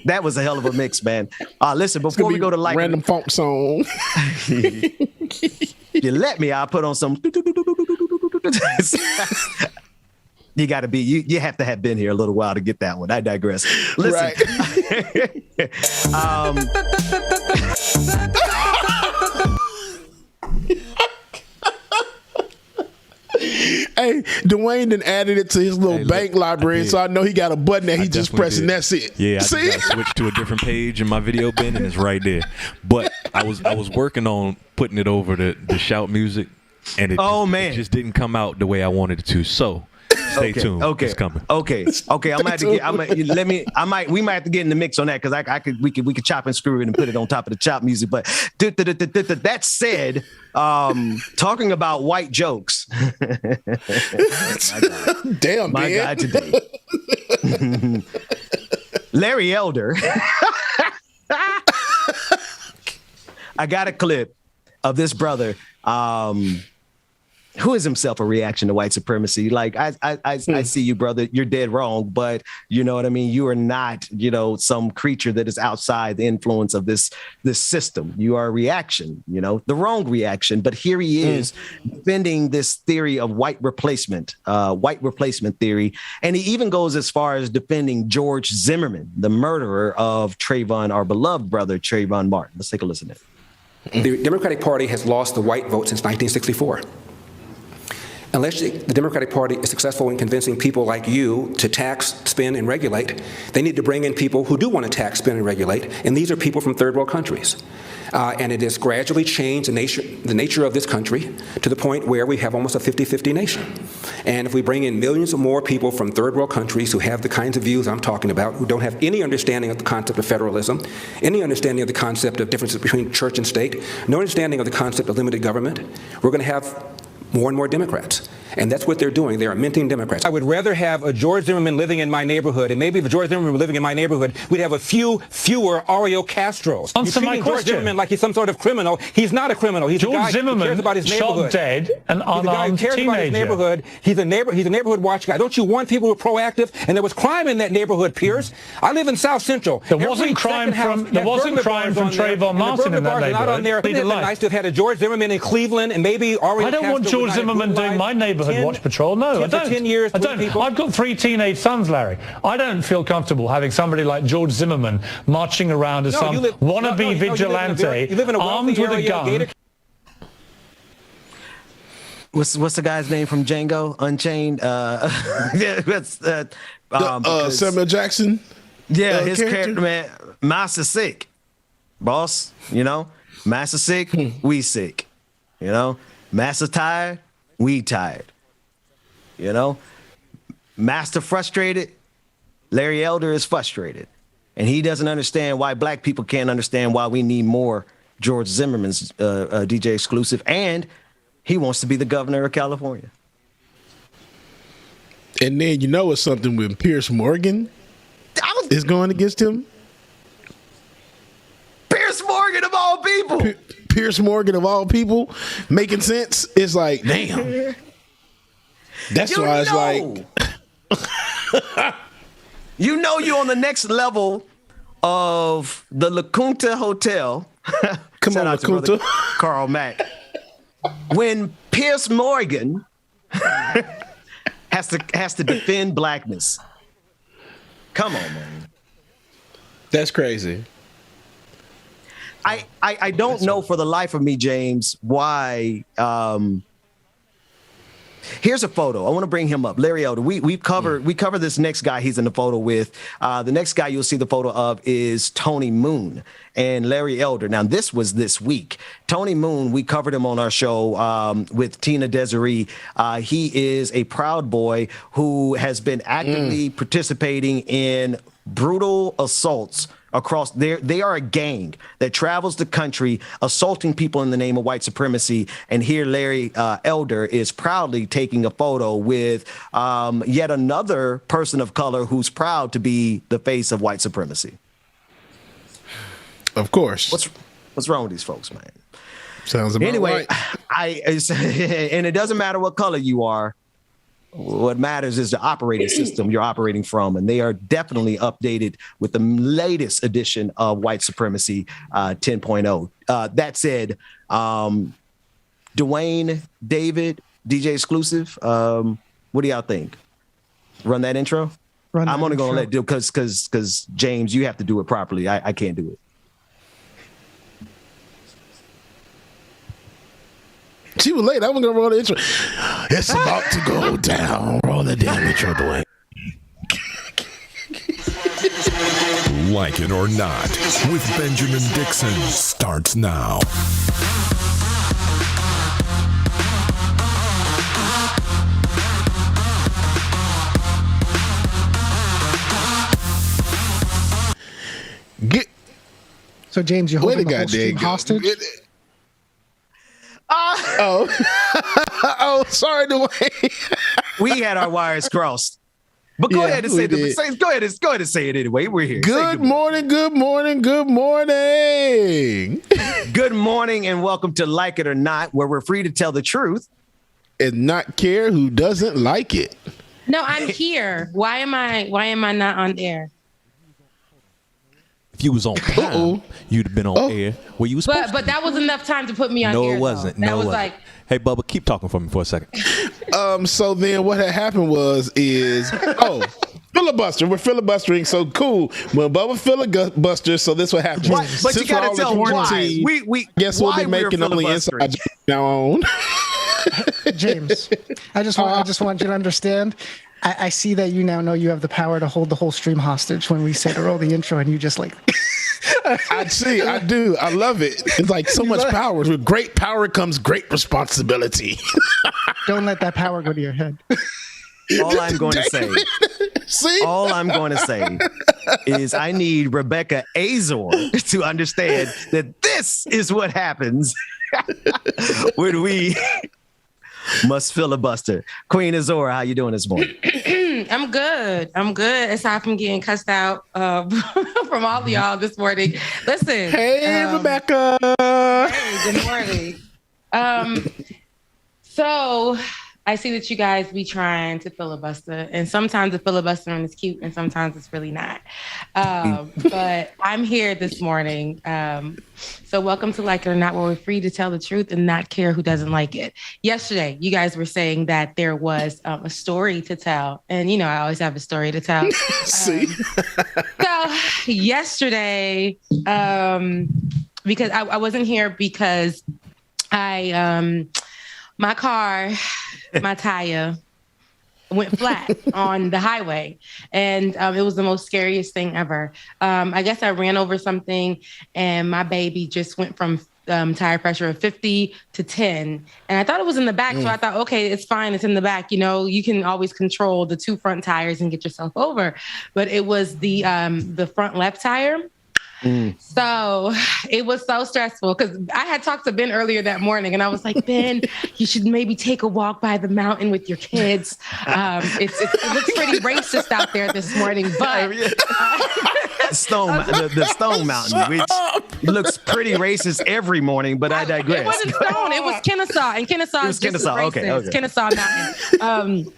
that was a hell of a mix, man. Listen, before we go to like random funk song. If you let me, I'll put on some. You got to be. You have to have been here a little while to get that one. I digress. Listen. Right. Hey, Dwayne done added it to his little bank library, so I know he got a button that he just pressed, and that's it. Yeah, I See? just got switched to a different page in my video bin, and it's right there. But I was working on putting it over the shout music, and it just didn't come out the way I wanted it to. So stay tuned. Okay, it's coming. Okay. We might have to get in the mix on that because we could chop and screw it and put it on top of the chop music. But that said, talking about white jokes. Damn, my man. guy today, Larry Elder. I got a clip of this brother. Who is himself a reaction to white supremacy? Like, I see you, brother. You're dead wrong, but you know what I mean? You are not, some creature that is outside the influence of this system. You are a reaction, the wrong reaction. But here he is defending this theory of white replacement theory. And he even goes as far as defending George Zimmerman, the murderer of Trayvon, our beloved brother, Trayvon Martin. Let's take a listen to it. The Democratic Party has lost the white vote since 1964. Unless the Democratic Party is successful in convincing people like you to tax, spend, and regulate, they need to bring in people who do want to tax, spend, and regulate, and these are people from third world countries. And it has gradually changed the nature of this country to the point where we have almost a 50-50 nation. And if we bring in millions of more people from third world countries who have the kinds of views I'm talking about, who don't have any understanding of the concept of federalism, any understanding of the concept of differences between church and state, no understanding of the concept of limited government, we're going to have more and more Democrats. And that's what they're doing. They're minting Democrats. I would rather have a George Zimmerman living in my neighborhood, and maybe if George Zimmerman were living in my neighborhood, we'd have fewer Oreo Castros. Answer my George question. Zimmerman like he's some sort of criminal. He's not a criminal. He's George a guy Zimmerman who cares about his neighborhood. shot dead an He's a guy who unarmed cares about his teenager. neighborhood. He's a neighborhood watch guy. Don't you want people who are proactive? And there was crime in that neighborhood, Pierce. I live in South Central. There wasn't crime from Trayvon Martin in that Not on there. neighborhood. It'd be nice to have had a George Zimmerman in Cleveland and maybe Oreo I don't want Castro George Zimmerman doing my neighborhood watch patrol. No, I don't. 10 years, I don't. I've got 3 teenage sons, Larry. I don't feel comfortable having somebody like George Zimmerman marching around as wannabe vigilante, armed with a gun. What's the guy's name from Django Unchained? Samuel Jackson. Yeah, his character, man. Master sick, boss. Master sick, we sick. Master tired, we tired. Master frustrated, Larry Elder is frustrated. And he doesn't understand why black people can't understand why we need more George Zimmerman's DJ exclusive. And he wants to be the governor of California. And then it's something when Pierce Morgan is going against him. Pierce Morgan of all people. Pierce Morgan of all people making sense. It's like, damn. That's why it's like. You're on the next level of the La Quinta Hotel. Come on, La Quinta. Carl Mack. When Pierce Morgan has to defend blackness. Come on, man. That's crazy. I don't know for the life of me, James, why. Here's a photo. I want to bring him up. Larry Elder. We cover this next guy he's in the photo with. The next guy you'll see the photo of is Tony Moon and Larry Elder. Now, this was this week. Tony Moon, we covered him on our show with Tina Desiree. He is a Proud Boy who has been actively participating in brutal assaults across there. They are a gang that travels the country assaulting people in the name of white supremacy. And here Larry Elder is proudly taking a photo with yet another person of color who's proud to be the face of white supremacy. Of course. What's wrong with these folks, man? Sounds about anyway, right. And it doesn't matter what color you are. What matters is the operating system you're operating from, and they are definitely updated with the latest edition of White Supremacy 10.0. That said, Dwayne, David, DJ Exclusive. What do y'all think? Run that intro? I'm only going to let do because James, you have to do it properly. I can't do it. She was late. I was going to roll the intro. It's about to go down. Roll the damn intro, Dwayne. Like It or Not with Benjamin Dixon starts now. So James, you're holding the whole stream hostage? Oh, sorry, Dwayne. We had our wires crossed. But go ahead and say it. Go ahead and say it anyway. We're here. Good morning. Good morning. Good morning, and welcome to Like It or Not, where we're free to tell the truth and not care who doesn't like it. No, I'm here. Why am I not on air? If you was on time, you'd have been on air where you was supposed to. But that was enough time to put me on air. No, it wasn't. Though. That was like. Hey, Bubba, keep talking for me for a second. So then what had happened is filibuster. We're filibustering. So cool. When Bubba filibuster, so this what happened. Right, but you got to tell why. We guess we'll be making only inside now on. James, I just want you to understand. I see that you now know you have the power to hold the whole stream hostage when we say to roll the intro, and you just like. I do. I love it. It's like so much power. With great power comes great responsibility. Don't let that power go to your head. All I'm going to say is I need Rebecca Azor to understand that this is what happens when we must filibuster. Queen Azor, how you doing this morning? I'm good. Aside from getting cussed out from all of y'all this morning. Listen. Hey, Rebecca. Hey, good morning. So I see that you guys be trying to filibuster, and sometimes the filibustering is cute, and sometimes it's really not. But I'm here this morning. So welcome to Like It or Not, where we're free to tell the truth and not care who doesn't like it. Yesterday, you guys were saying that there was a story to tell. And, I always have a story to tell. See? So yesterday, because I wasn't here because my car, my tire went flat on the highway. And it was the most scariest thing ever. I guess I ran over something and my baby just went from tire pressure of 50 to 10. And I thought it was in the back. So I thought, okay, it's fine. It's in the back. You can always control the two front tires and get yourself over. But it was the front left tire. So it was so stressful because I had talked to Ben earlier that morning and I was like, Ben, you should maybe take a walk by the mountain with your kids. It looks pretty racist out there this morning, but the Stone Mountain, which looks pretty racist every morning, but I digress. It wasn't Stone, it was Kennesaw, and Kennesaw is just Kennesaw. As racist. Okay. Kennesaw Mountain.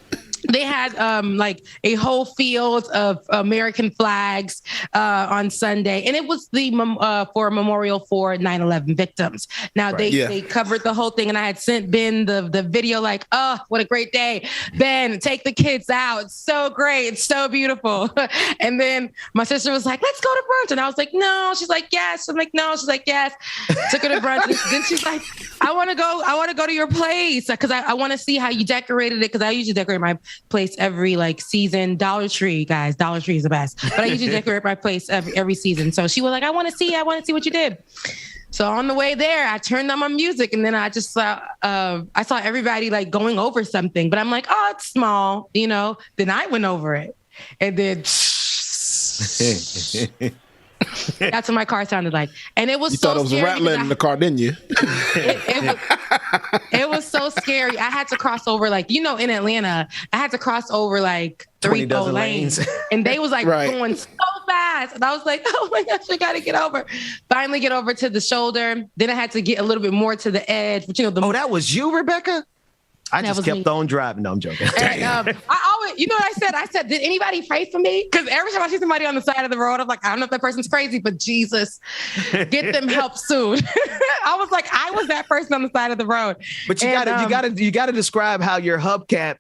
They had like a whole field of American flags on Sunday, and it was for a memorial for 9/11 victims. Now they covered the whole thing, and I had sent Ben the video like, oh, what a great day, Ben, take the kids out, it's so great, it's so beautiful. And then my sister was like, let's go to brunch, and I was like, no. She's like, yes. I'm like, no. She's like, yes. Took her to brunch, and then she's like, I want to go to your place because I want to see how you decorated it, because I usually decorate my place every season. Dollar Tree, guys. Dollar Tree is the best. But I usually decorate my place every season. So she was like, I want to see what you did. So on the way there, I turned on my music, and then I just saw everybody going over something. But I'm like, oh, it's small, Then I went over it, and then that's what my car sounded like. And it was thought it was a rattling in the car, didn't you? It was so scary. I had to cross over, in Atlanta, I had to cross over 3 lanes. And they was going so fast. And I was like, oh my gosh, I got to get over. Finally get over to the shoulder. Then I had to get a little bit more to the edge. But that was you, Rebecca? I just kept on driving. No, I'm joking. And, I always, you know what I said? I said, did anybody pray for me? Because every time I see somebody on the side of the road, I'm like, I don't know if that person's crazy, but Jesus, get them help soon. I was like, I was that person on the side of the road. But you gotta describe how your hubcap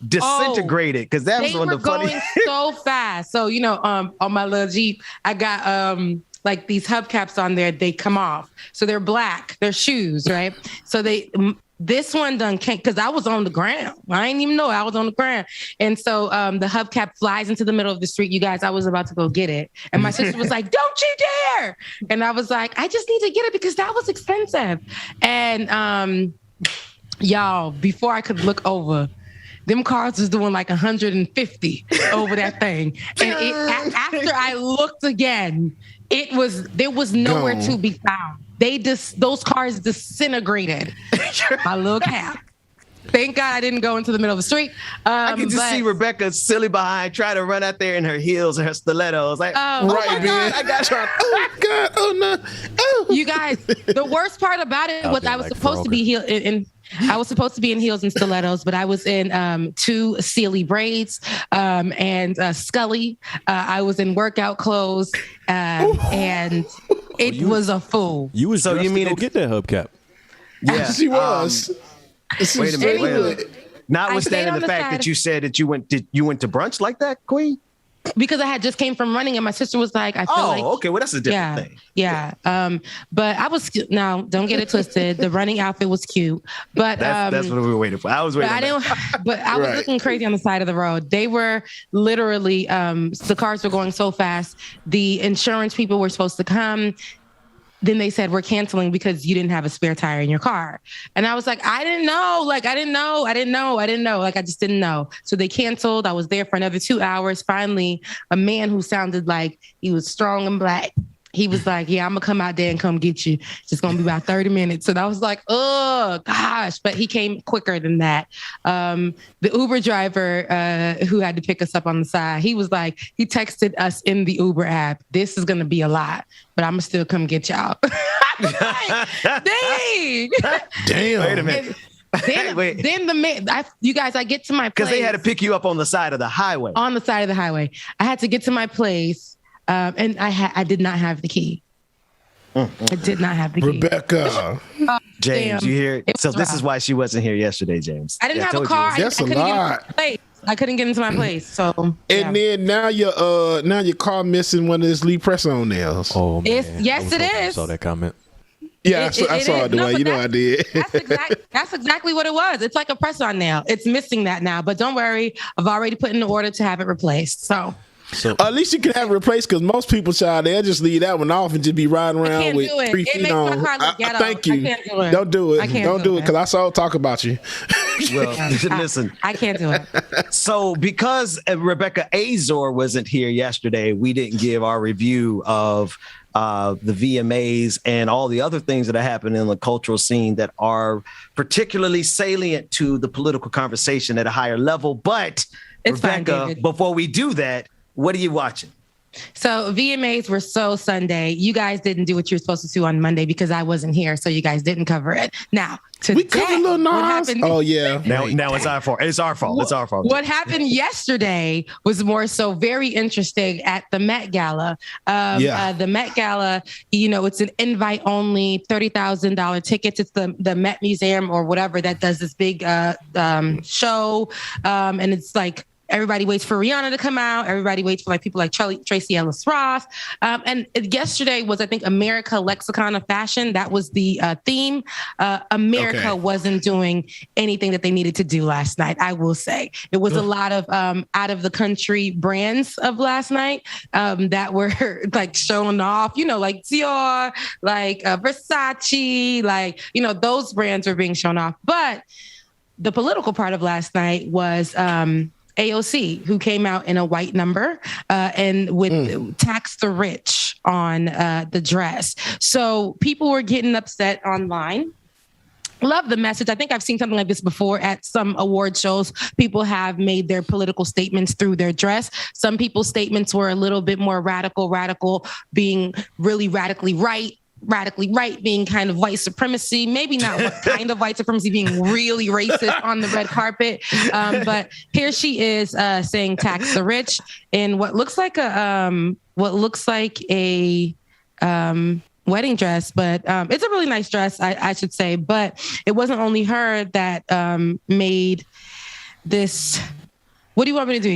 disintegrated, because that was one of the funny. They were going so fast. So on my little Jeep, I got like these hubcaps on there. They come off, so they're black. They're shoes, right? So this one done can't, because I was on the ground. I didn't even know I was on the ground. And so the hubcap flies into the middle of the street. You guys, I was about to go get it. And my sister was like, don't you dare. And I was like, I just need to get it because that was expensive. And y'all, before I could look over, them cars was doing like 150 over that thing. And after I looked again, there was nowhere to be found. Those cars disintegrated. My little cap. Thank God I didn't go into the middle of the street. I can just see Rebecca silly behind, trying to run out there in her heels and her stilettos. Like, right, man. I got you. Oh God! Oh no! Oh. You guys, the worst part about it was I was supposed to be I was supposed to be in heels and stilettos, but I was in 2 Sealy braids and Scully. I was in workout clothes, and it was a fool. You was so you mean to get that hubcap? Yeah, she was. Wait a minute. Notwithstanding the fact that you said that you went to brunch like that, Queen? Because I had just came from running, and my sister was like, I feel like... Oh, okay. Well, that's a different thing. Yeah. But I was... Now, don't get it twisted. The running outfit was cute. But that's what we were waiting for. I was waiting But I was looking crazy on the side of the road. They were literally... the cars were going so fast. The insurance people were supposed to come. Then they said, we're canceling because you didn't have a spare tire in your car. And I was like, I didn't know. Like, I didn't know. Like, I just didn't know. So they canceled. I was there for another 2 hours. Finally, a man who sounded like he was strong and black, he was like, yeah, I'm going to come out there and come get you. It's just going to be about 30 minutes. And I was like, oh, gosh. But he came quicker than that. The Uber driver who had to pick us up on the side, he was like, he texted us in the Uber app, this is going to be a lot, but I'm going to still come get y'all. Like, dang. Damn. Wait a minute. Then the man, you guys, I get to my place. Because they had to pick you up on the side of the highway. On the side of the highway. I had to get to my place. And I did not have the key. I did not have the key. Rebecca. James, you hear? So this is why she wasn't here yesterday, James. I didn't have a car. That's a lot. I couldn't get into my place. So and then now your car missing one of his Lee press-on nails. Oh man. Yes, it is. I saw that comment. Yeah, I saw it the way. You know I did. That's exactly what it was. It's like a press-on nail. It's missing that now. But don't worry. I've already put in the order to have it replaced. So at least you can have it replaced, because most people, child, they'll just leave that one off and just be riding around with 3 feet on. Thank you. Don't do it. Don't do it, because I saw talk about you. Well, listen. I can't do it. So because Rebecca Azor wasn't here yesterday, we didn't give our review of the VMAs and all the other things that are happening in the cultural scene that are particularly salient to the political conversation at a higher level. But it's Rebecca, before we do that, what are you watching? So VMAs were so Sunday. You guys didn't do what you were supposed to do on Monday because I wasn't here, so you guys didn't cover it. Now, today, we covered Lil Nas. Oh yeah. Now it's our fault. It's our fault. It's our fault. What happened yesterday was more so very interesting at the Met Gala. The Met Gala, it's an invite only, $30,000 tickets. It's the Met Museum or whatever that does this big show, and it's like. Everybody waits for Rihanna to come out. Everybody waits for people like Tracy Ellis Ross. And yesterday was, I think, America Lexicon of Fashion. That was the theme. America wasn't doing anything that they needed to do last night, I will say. It was a lot of out of the country brands of last night that were like showing off, like Dior, like Versace, those brands were being shown off. But the political part of last night was AOC, who came out in a white number and with tax the rich on the dress. So people were getting upset online. Love the message. I think I've seen something like this before at some award shows. People have made their political statements through their dress. Some people's statements were a little bit more radical being really radically right, radically right, being kind of white supremacy, maybe not what kind of white supremacy, being really racist on the red carpet. But here she is saying tax the rich in what looks like a wedding dress, but it's a really nice dress, I should say. But it wasn't only her that made this. What do you want me to do?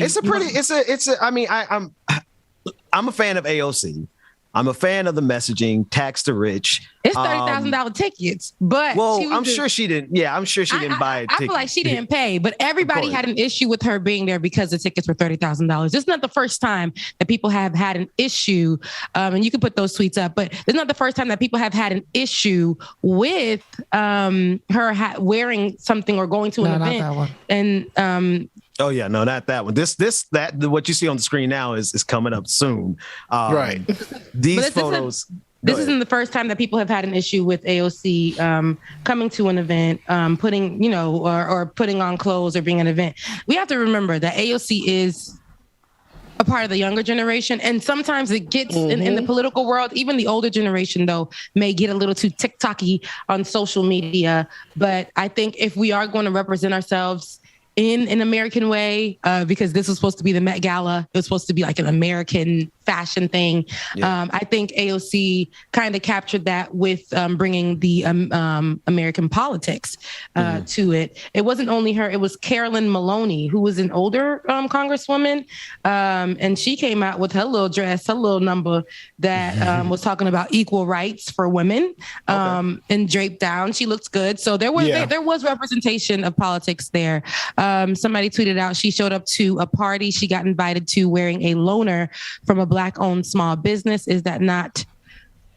I'm a fan of AOC. I'm a fan of the messaging, tax the rich. It's $30,000 tickets, but I'm sure she didn't. Yeah, I'm sure she didn't buy a ticket. I feel like she didn't pay, but everybody had an issue with her being there because the tickets were $30,000. This is not the first time that people have had an issue, and you can put those tweets up. But it's not the first time that people have had an issue with her wearing something or going to an event. Not that one. And oh yeah, no, not that one. That what you see on the screen now is coming up soon. Right. These photos. This isn't the first time that people have had an issue with AOC coming to an event, putting, or putting on clothes or being an event. We have to remember that AOC is a part of the younger generation. And sometimes it gets in the political world, even the older generation, though, may get a little too TikTok-y on social media. But I think if we are going to represent ourselves in an American way, because this was supposed to be the Met Gala. It was supposed to be like an American fashion thing. Yeah. I think AOC kind of captured that with bringing the American politics to it. It wasn't only her. It was Carolyn Maloney, who was an older congresswoman. And she came out with her little dress, her little number that was talking about equal rights for women and draped down. She looked good. So there was representation of politics there. Somebody tweeted out she showed up to a party she got invited to wearing a loaner from a Black-owned small business. Is that not?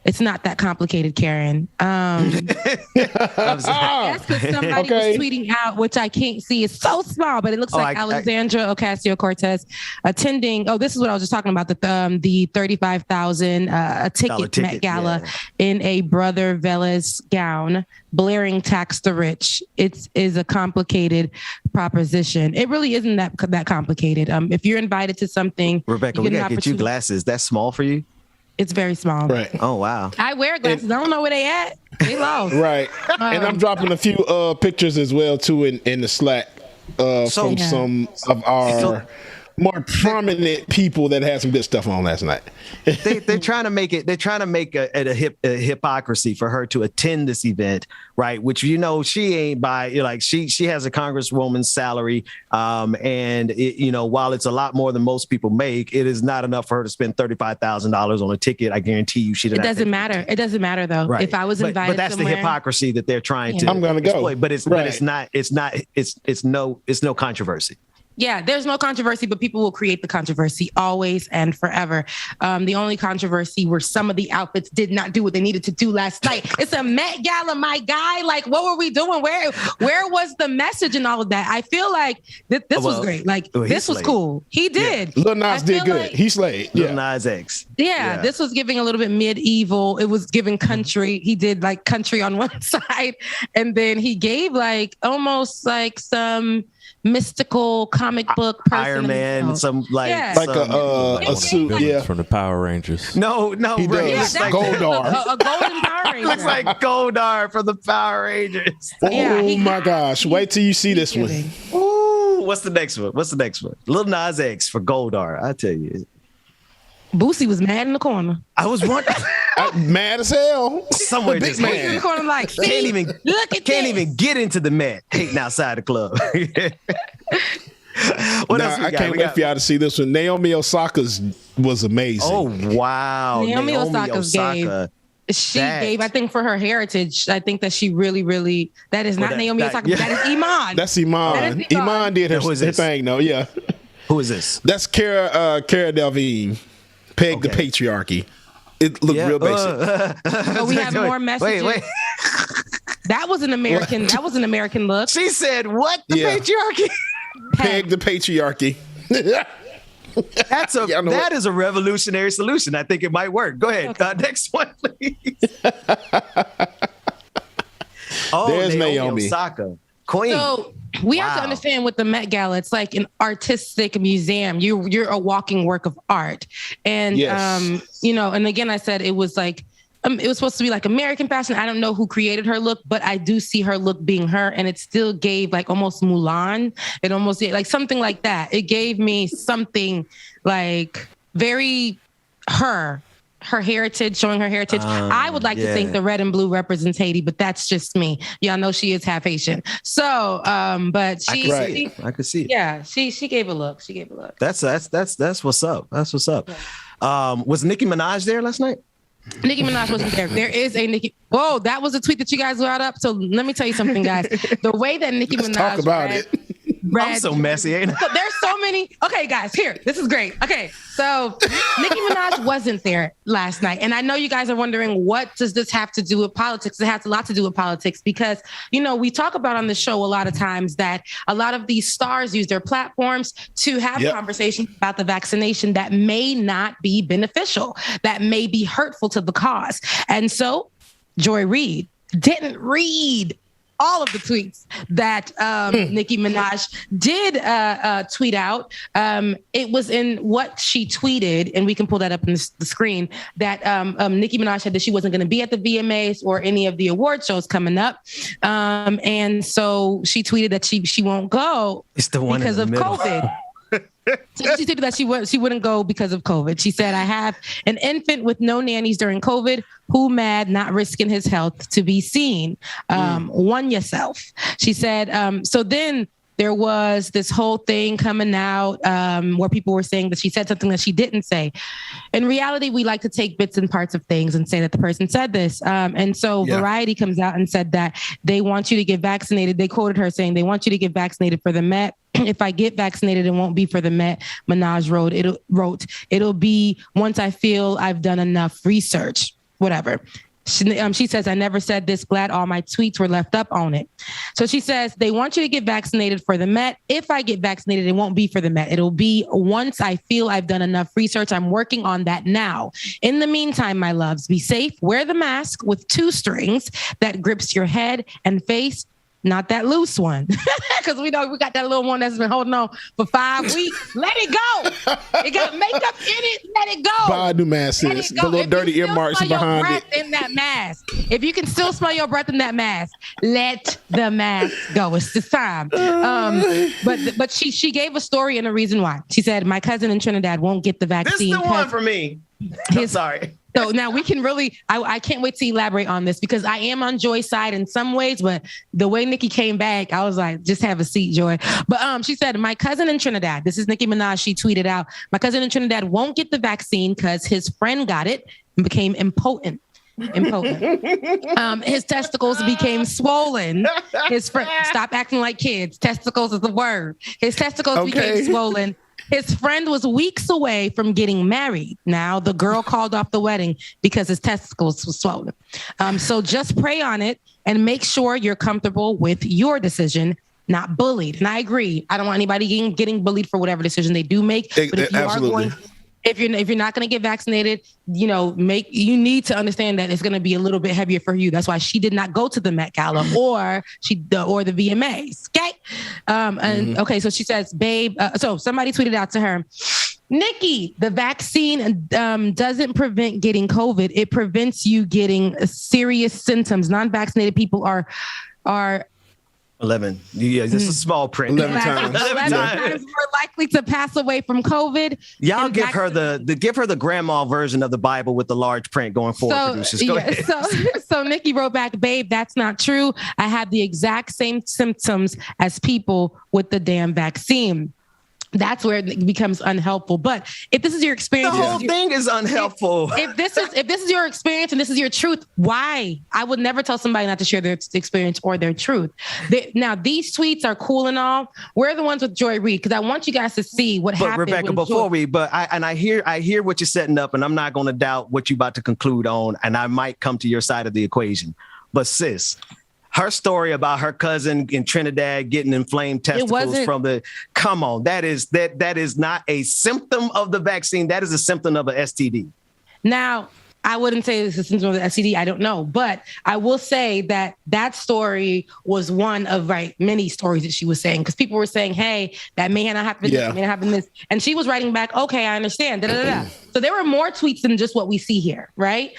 It's not that complicated, Karen. That's because somebody was tweeting out, which I can't see. It's so small, but it looks like Alexandra Ocasio-Cortez attending. Oh, this is what I was just talking about. The $35,000 ticket Met Gala in a Brother Velez gown, blaring "Tax the Rich." It is a complicated proposition. It really isn't that complicated. If you're invited to something, Rebecca, we gotta get you glasses. That's small for you. It's very small. Right. Oh, wow. I wear glasses. I don't know where they at. They lost. Right. And I'm dropping a few pictures as well, too, in the Slack from some of our more prominent people that had some good stuff on last night. They're trying to make it. They're trying to make a hypocrisy for her to attend this event, right? Which she ain't by. Like she has a congresswoman's salary, and while it's a lot more than most people make, it is not enough for her to spend $35,000 on a ticket. I guarantee you, she didn't. It doesn't matter. It doesn't matter though. Right. If I was invited, but that's somewhere, the hypocrisy that they're trying to. I'm gonna exploit, go, but it's not. It's no controversy. Yeah, there's no controversy, but people will create the controversy always and forever. The only controversy were some of the outfits did not do what they needed to do last night. It's a Met Gala, my guy. Like, what were we doing? Where was the message and all of that? I feel like this was great. Like, this was cool. He did. Yeah. Lil Nas did good. He slayed. Lil Nas X. Yeah, this was giving a little bit medieval. It was giving country. He did like country on one side, and then he gave like almost like some mystical comic book person. Iron Man, some like a suit, from the Power Rangers. No, he does. like Goldar. A golden Power Ranger. Looks like Goldar from the Power Rangers. Oh my gosh! Wait till you see this one. Ooh, what's the next one? Lil Nas X for Goldar. I tell you. Boosie was mad in the corner. I was wondering. Mad as hell. Somewhere big man. In the corner, like, can't even get into the Met. Hating outside the club. What else I can't wait for y'all to see this one. Naomi Osaka's was amazing. Oh wow, Naomi Osaka gave. She gave, I think, for her heritage. I think that she really. That is not Naomi Osaka. That is Iman. That's Iman. Iman did her thing, though. Yeah. Who is this? That's Cara Delevingne. Peg the patriarchy. It looked real basic. So we have more messages. Wait. That was an American. That was an American look. She said, "What the patriarchy?" Peg the patriarchy. That is a revolutionary solution. I think it might work. Go ahead. Okay. Next one, please. There's Naomi Osaka, Queen. So we have to understand with the Met Gala, it's like an artistic museum. You're a walking work of art, and and again, I said it was like it was supposed to be like American fashion. I don't know who created her look, but I do see her look being her, and it still gave like almost Mulan. It almost like something like that. It gave me something like very her heritage, showing her heritage. I would like to think the red and blue represents Haiti, but that's just me. Y'all know she is half Haitian. So, but I could see it. Yeah, she gave a look. She gave a look. That's what's up. That's what's up. Was Nicki Minaj there last night? Nicki Minaj wasn't there. There is a Nicki. Whoa, that was a tweet that you guys brought up. So let me tell you something, guys. The way that Nicki Minaj talk about it. I'm so messy, ain't I? So there's so many. Okay, guys, here. This is great. Okay, so Nicki Minaj wasn't there last night. And I know you guys are wondering, what does this have to do with politics? It has a lot to do with politics because, we talk about on the show a lot of times that a lot of these stars use their platforms to have conversations about the vaccination that may not be beneficial, that may be hurtful to the cause. And so Joy Reid didn't read all of the tweets that Nicki Minaj did tweet out. It was in what she tweeted, and we can pull that up on the screen, that Nicki Minaj said that she wasn't going to be at the VMAs or any of the award shows coming up. And so she tweeted that she won't go because of COVID. So she said that she wouldn't go because of COVID. She said, I have an infant with no nannies during COVID. Who mad not risking his health to be seen? One yourself. She said, so then there was this whole thing coming out where people were saying that she said something that she didn't say. In reality, we like to take bits and parts of things and say that the person said this. And so Variety comes out and said that they want you to get vaccinated. They quoted her saying, they want you to get vaccinated for the Met. If I get vaccinated, it won't be for the Met. Minaj wrote, it'll be once I feel I've done enough research, whatever. She says, I never said this. Glad all my tweets were left up on it. So she says, they want you to get vaccinated for the Met. If I get vaccinated, it won't be for the Met. It'll be once I feel I've done enough research. I'm working on that now. In the meantime, my loves, be safe. Wear the mask with 2 strings that grips your head and face. Not that loose one, because we know we got that little one that's been holding on for 5 weeks. Let it go. It got makeup in it. Let it go. Buy a new mask. The little dirty earmarks behind it. In that mask. If you can still smell your breath in that mask, let the mask go. It's the time. But she gave a story and a reason why. She said, my cousin in Trinidad won't get the vaccine. This is the one for me. I'm sorry. So now we can really, I can't wait to elaborate on this because I am on Joy's side in some ways, but the way Nicki came back, I was like, just have a seat, Joy. But she said, my cousin in Trinidad, this is Nicki Minaj, she tweeted out, my cousin in Trinidad won't get the vaccine because his friend got it and became impotent. His testicles became swollen. His friend, stop acting like kids. Testicles is the word. His testicles became swollen. His friend was weeks away from getting married. Now, the girl called off the wedding because his testicles were swollen. So just pray on it and make sure you're comfortable with your decision, not bullied. And I agree. I don't want anybody getting bullied for whatever decision they do make. But if you are going, if you're not going to get vaccinated, you need to understand that it's going to be a little bit heavier for you. That's why she did not go to the Met Gala or the VMAs. Okay. Okay. So she says, babe, so somebody tweeted out to her, Nicki, the vaccine doesn't prevent getting COVID. It prevents you getting serious symptoms. Non-vaccinated people are 11. Yeah, this is small print. 11 times. 11 times more likely to pass away from COVID. Y'all give her the grandma version of the Bible with the large print going forward, producers. Go ahead. So Nicki wrote back, babe, that's not true. I have the exact same symptoms as people with the damn vaccine. That's where it becomes unhelpful. But if this is your experience, the whole thing is unhelpful. If this is your experience and this is your truth, why? I would never tell somebody not to share their experience or their truth. Now, these tweets are cool and all. We're the ones with Joy Reid because I want you guys to see what happened. Rebecca, I hear what you're setting up, and I'm not going to doubt what you're about to conclude on, and I might come to your side of the equation. But sis, her story about her cousin in Trinidad getting inflamed testicles come on, that is not a symptom of the vaccine. That is a symptom of an STD. Now, I wouldn't say this is symptom of the STD. I don't know. But I will say that story was one of many stories that she was saying, because people were saying, hey, that may not happen. This, may not happen this. And she was writing back, okay, I understand. Da, da, da, da. So there were more tweets than just what we see here, right?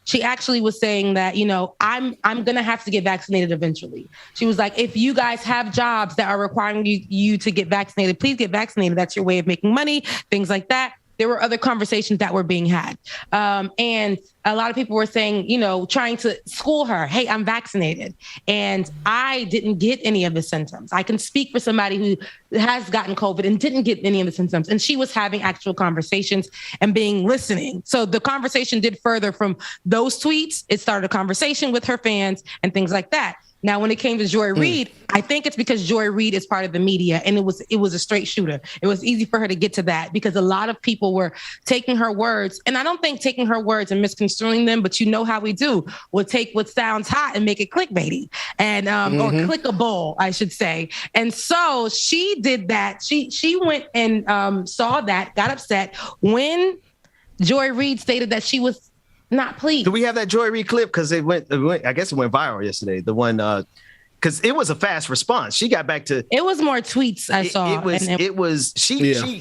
She actually was saying that, I'm going to have to get vaccinated eventually. She was like, if you guys have jobs that are requiring you to get vaccinated, please get vaccinated. That's your way of making money, things like that. There were other conversations that were being had. And a lot of people were saying, trying to school her, hey, I'm vaccinated. And I didn't get any of the symptoms. I can speak for somebody who has gotten COVID and didn't get any of the symptoms. And she was having actual conversations and listening. So the conversation did further from those tweets. It started a conversation with her fans and things like that. Now, when it came to Joy Reid, I think it's because Joy Reid is part of the media, and it was a straight shooter. It was easy for her to get to that because a lot of people were taking her words, and I don't think taking her words and misconstruing them, but you know how we do. We'll take what sounds hot and make it clickbaity, and or clickable, I should say. And so she did that. She went and saw that, got upset when Joy Reid stated that she was not pleased. Do we have that Joy Reid clip? Because it went, I guess it went viral yesterday. The one, because it was a fast response. She got back to. It was more tweets I saw.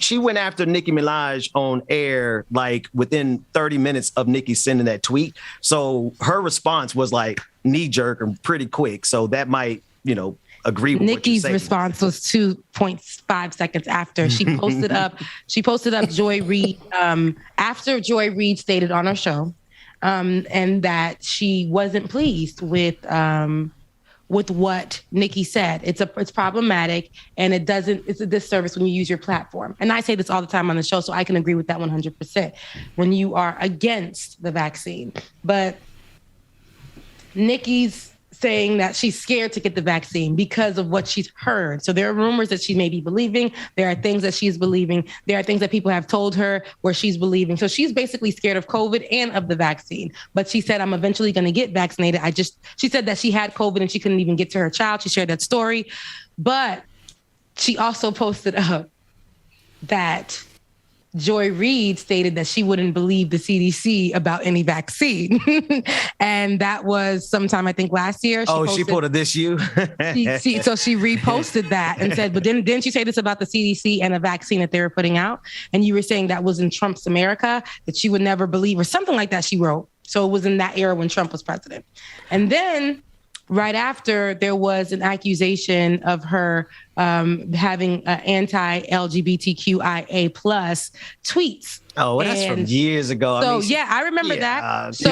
She went after Nicki Minaj on air like within 30 minutes of Nicki sending that tweet. So her response was like knee jerk and pretty quick. So that might, agree with Nicki's what you're saying. response was 2.5 seconds after she posted up. She posted up Joy Reid after Joy Reid stated on her show. And that she wasn't pleased with what Nicki said. It's problematic, and it's a disservice when you use your platform. And I say this all the time on the show, so I can agree with that 100% when you are against the vaccine. But Nicki's saying that she's scared to get the vaccine because of what she's heard. So there are rumors that she may be believing. There are things that she's believing. There are things that people have told her where she's believing. So she's basically scared of COVID and of the vaccine. But she said, I'm eventually going to get vaccinated. She said that she had COVID and she couldn't even get to her child. She shared that story. But she also posted up that Joy Reid stated that she wouldn't believe the CDC about any vaccine. And that was sometime, I think, last year. She pulled a this you? So she reposted that and said, but didn't you say this about the CDC and a vaccine that they were putting out? And you were saying that was in Trump's America, that you would never believe, or something like that she wrote. So it was in that era when Trump was president. And then right after, there was an accusation of her having anti-LGBTQIA plus tweets. Oh, well, that's from years ago. So I remember that. So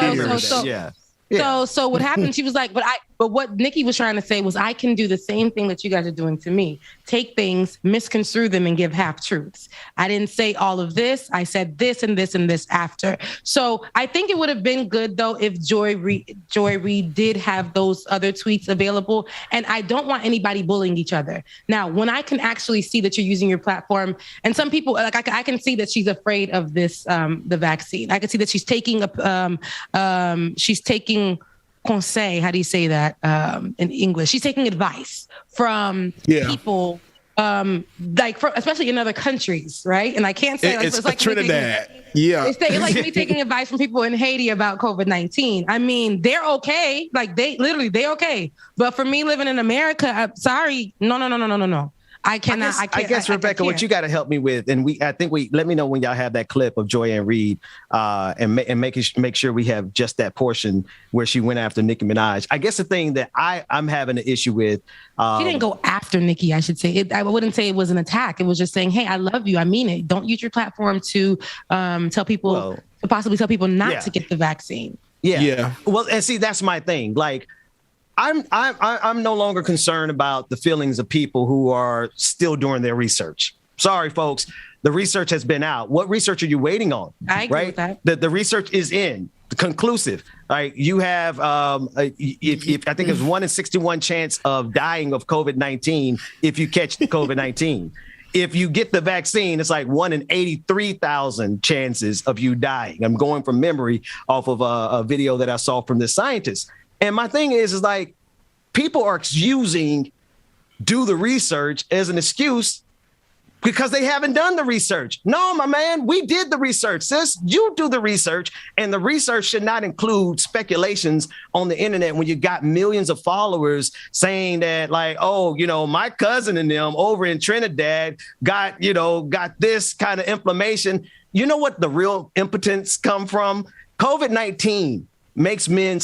what happened? She was like, but what Nicki was trying to say was, I can do the same thing that you guys are doing to me. Take things, misconstrue them, and give half truths. I didn't say all of this. I said this and this and this after. So I think it would have been good, though, if Joy Reid did have those other tweets available. And I don't want anybody bullying each other. Now, when I can actually see that you're using your platform, and some people, like I can see that she's afraid of this, the vaccine. I can see that she's taking conseil, how do you say that in English? She's taking advice from people, especially in other countries, right? And I can't say it's like Trinidad. It's like me taking advice from people in Haiti about COVID-19. I mean, they're okay. Like they're okay. But for me living in America, I'm sorry. No. I cannot. I guess Rebecca, what you got to help me with, and let me know when y'all have that clip of Joy and Reid, and make sure we have just that portion where she went after Nicki Minaj. I guess the thing that I'm having an issue with, she didn't go after Nicki. I should say I wouldn't say it was an attack. It was just saying, hey, I love you. I mean it. Don't use your platform to possibly tell people not to get the vaccine. Yeah. Well, and see, that's my thing. Like, I'm no longer concerned about the feelings of people who are still doing their research. Sorry, folks. The research has been out. What research are you waiting on? I agree with that. The research is conclusive. Right? You have, if I think it's 1 in 61 chance of dying of COVID-19 if you catch COVID-19. If you get the vaccine, it's like 1 in 83,000 chances of you dying. I'm going from memory off of a video that I saw from this scientist. And my thing is like, people are using do the research as an excuse because they haven't done the research. No, my man, we did the research. Sis, you do the research, and the research should not include speculations on the internet when you got millions of followers saying that, like, oh, my cousin and them over in Trinidad got this kind of inflammation. You know what the real impotence come from? COVID-19 makes men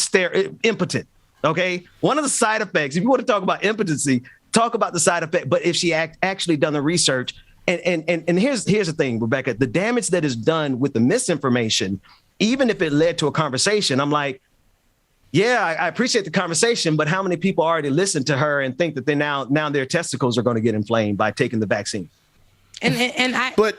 impotent. Okay. One of the side effects, if you want to talk about impotency, talk about the side effect. But if she actually done the research, and here's the thing, Rebecca, the damage that is done with the misinformation, even if it led to a conversation, I'm like, yeah, I appreciate the conversation, but how many people already listen to her and think that they now their testicles are going to get inflamed by taking the vaccine? But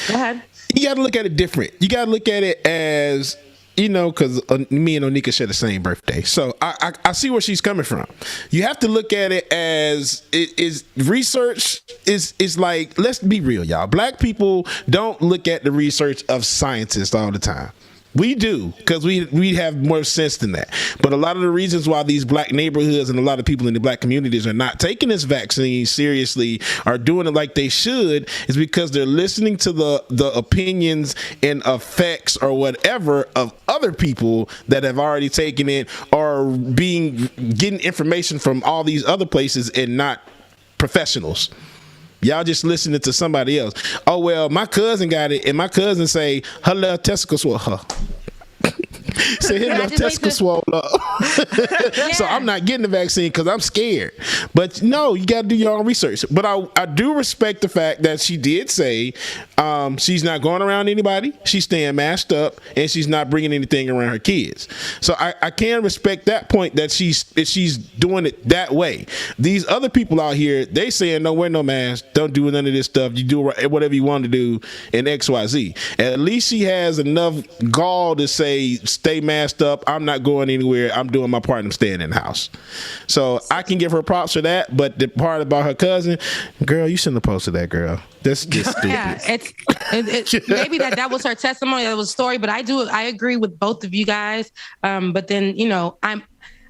go ahead. You got to look at it different. You got to look at it as, because me and Onika share the same birthday. So I see where she's coming from. You have to look at it as research is like, let's be real, y'all. Black people don't look at the research of scientists all the time. We do, because we have more sense than that. But a lot of the reasons why these black neighborhoods and a lot of people in the black communities are not taking this vaccine seriously, are doing it like they should, is because they're listening to the opinions and effects or whatever of other people that have already taken it, or getting information from all these other places and not professionals. Y'all just listening to somebody else. Oh, well, my cousin got it, and my cousin say her little testicle swole her. Say his little testicle swole up. So I'm not getting the vaccine because I'm scared. But no, you got to do your own research. But I do respect the fact that she did say she's not going around anybody. She's staying masked up, and she's not bringing anything around her kids. So I can respect that point, that she's doing it that way. These other people out here, they saying no, wear no mask, don't do none of this stuff. You do whatever you want to do in XYZ. At least she has enough gall to say, stay masked up. I'm not going anywhere. I'm doing my part. I'm staying in the house. So I can give her props for that. But the part about her cousin, girl, you shouldn't have posted that, girl. That's just stupid. Yeah, maybe that was her testimony. That was a story. But I agree with both of you guys. But then,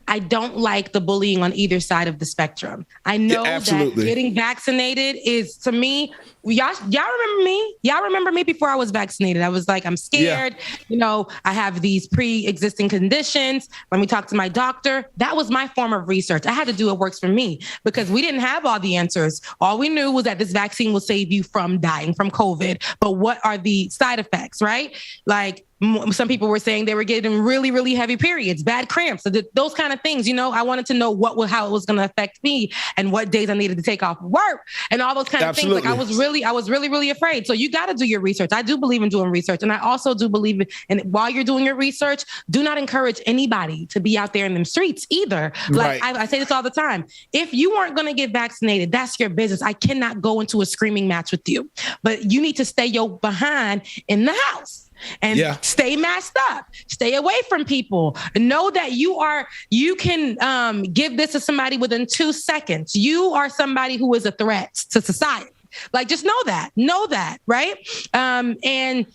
I don't like the bullying on either side of the spectrum. I know that getting vaccinated is, to me, y'all remember me? Y'all remember me before I was vaccinated? I was like, I'm scared. Yeah. I have these pre-existing conditions. Let me talk to my doctor. That was my form of research. I had to do what works for me, because we didn't have all the answers. All we knew was that this vaccine will save you from dying from COVID. But what are the side effects, right? Like, some people were saying they were getting really, really heavy periods, bad cramps, those kind of things. I wanted to know how it was going to affect me and what days I needed to take off work and all those kind of things. Like I was really, really afraid. So you got to do your research. I do believe in doing research. And I also do believe in while you're doing your research, do not encourage anybody to be out there in them streets either. Like I say this all the time. If you weren't going to get vaccinated, that's your business. I cannot go into a screaming match with you, but you need to stay your behind in the house. And stay masked up, stay away from people. Know that you can give this to somebody within 2 seconds. You are somebody who is a threat to society. Like, just know that, right? And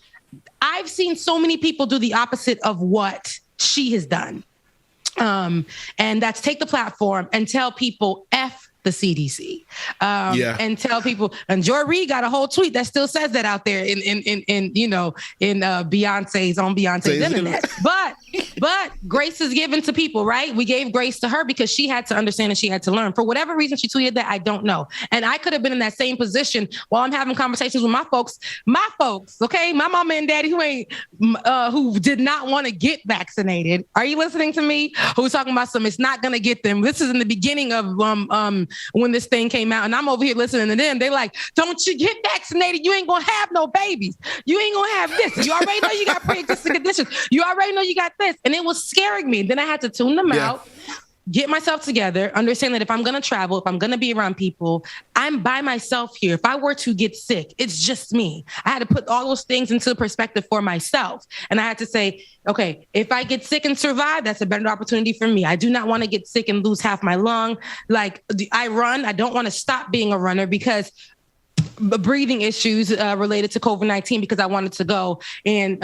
I've seen so many people do the opposite of what she has done. And that's take the platform and tell people F the CDC, and tell people. And Joy Reid got a whole tweet that still says that out there in Beyonce's internet. But grace is given to people, right? We gave grace to her because she had to understand and she had to learn. For whatever reason she tweeted that, I don't know. And I could have been in that same position while I'm having conversations with my folks, okay, my mama and daddy who did not want to get vaccinated. Are you listening to me? Who's talking about it's not gonna get them. This is in the beginning of when this thing came out, and I'm over here listening to them. They like, don't you get vaccinated? You ain't gonna have no babies. You ain't gonna have this. You already know you got pre-existing conditions. You already know you got this. And it was scaring me. Then I had to tune them out, get myself together, understand that if I'm gonna travel, if I'm gonna be around people, I'm by myself here. If I were to get sick, it's just me. I had to put all those things into perspective for myself. And I had to say, okay, if I get sick and survive, that's a better opportunity for me. I do not want to get sick and lose half my lung. Like, I run. I don't want to stop being a runner because breathing issues related to COVID-19 because I wanted to go and,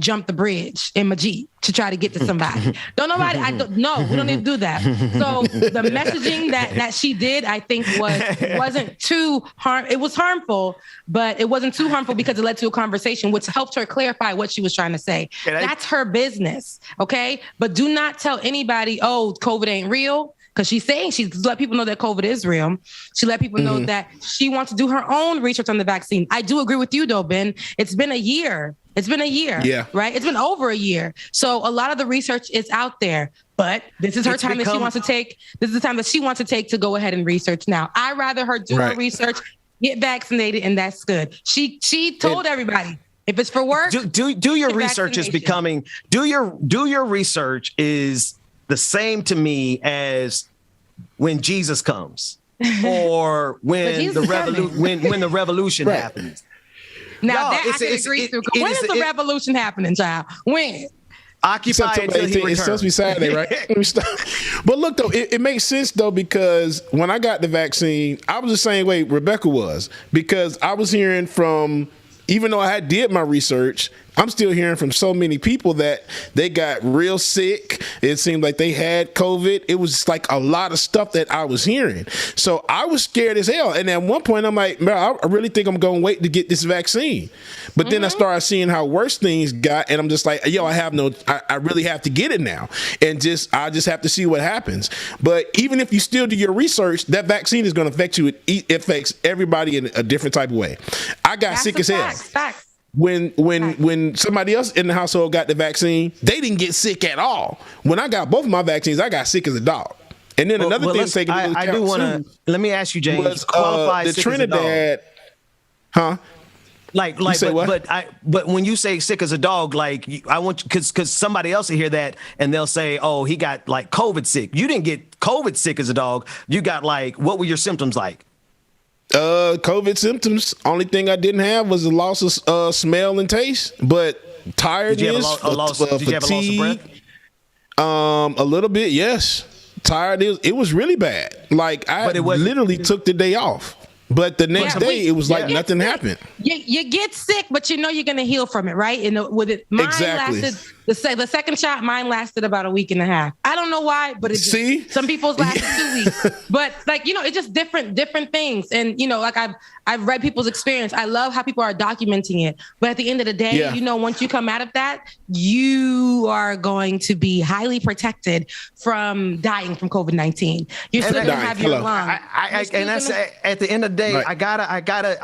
jump the bridge in my Jeep to try to get to somebody. We don't need to do that. So the messaging that she did, I think wasn't too it was harmful, but it wasn't too harmful because it led to a conversation, which helped her clarify what she was trying to say. That's her business. Okay. But do not tell anybody, oh, COVID ain't real. Because she's saying she's let people know that COVID is real. She let people know that she wants to do her own research on the vaccine. I do agree with you, though, Ben. It's been a year. Yeah. Right? It's been over a year. So a lot of the research is out there. But this is her time that she wants to take. This is the time that she wants to take to go ahead and research now. I'd rather her do her research, get vaccinated, and that's good. She told everybody. If it's for work, do your research is becoming do your research is the same to me as when Jesus comes or when the revolution happens. Now that I can agree to. When is the revolution happening, child? When? Occupy until he returns. It's supposed to be Saturday, right? But look, though, it makes sense, though, because when I got the vaccine, I was the same way Rebecca was, because I was hearing from, even though I did my research, I'm still hearing from so many people that they got real sick. It seemed like they had COVID. It was like a lot of stuff that I was hearing. So I was scared as hell. And at one point, I'm like, man, I really think I'm going to wait to get this vaccine. But then I started seeing how worse things got. And I'm just like, yo, I really have to get it now. And I just have to see what happens. But even if you still do your research, that vaccine is going to affect you. It affects everybody in a different type of way. I got sick as hell. Facts. When somebody else in the household got the vaccine, they didn't get sick at all. When I got both of my vaccines, I got sick as a dog. And then another thing taking into account, I do want to let me ask you, James. Was, qualify the sick Trinidad, huh? But when you say sick as a dog, like I want because somebody else will hear that and they'll say, oh, he got like COVID sick. You didn't get COVID sick as a dog. You got what were your symptoms like? COVID symptoms. Only thing I didn't have was a loss of smell and taste, but tiredness, did you have a loss of breath? A little bit, yes. Tired. It was really bad. Like I literally took the day off. But the next day, it was like nothing happened. You get sick, but you know you're going to heal from it, right? And mine lasted, the second shot, mine lasted about a week and a half. I don't know why, but some people's lasted 2 weeks. But it's just different things. And, like I've read people's experience. I love how people are documenting it. But at the end of the day, once you come out of that, you are going to be highly protected from dying from COVID-19. You're still going to have your lungs. And that's at the end of the day, right. I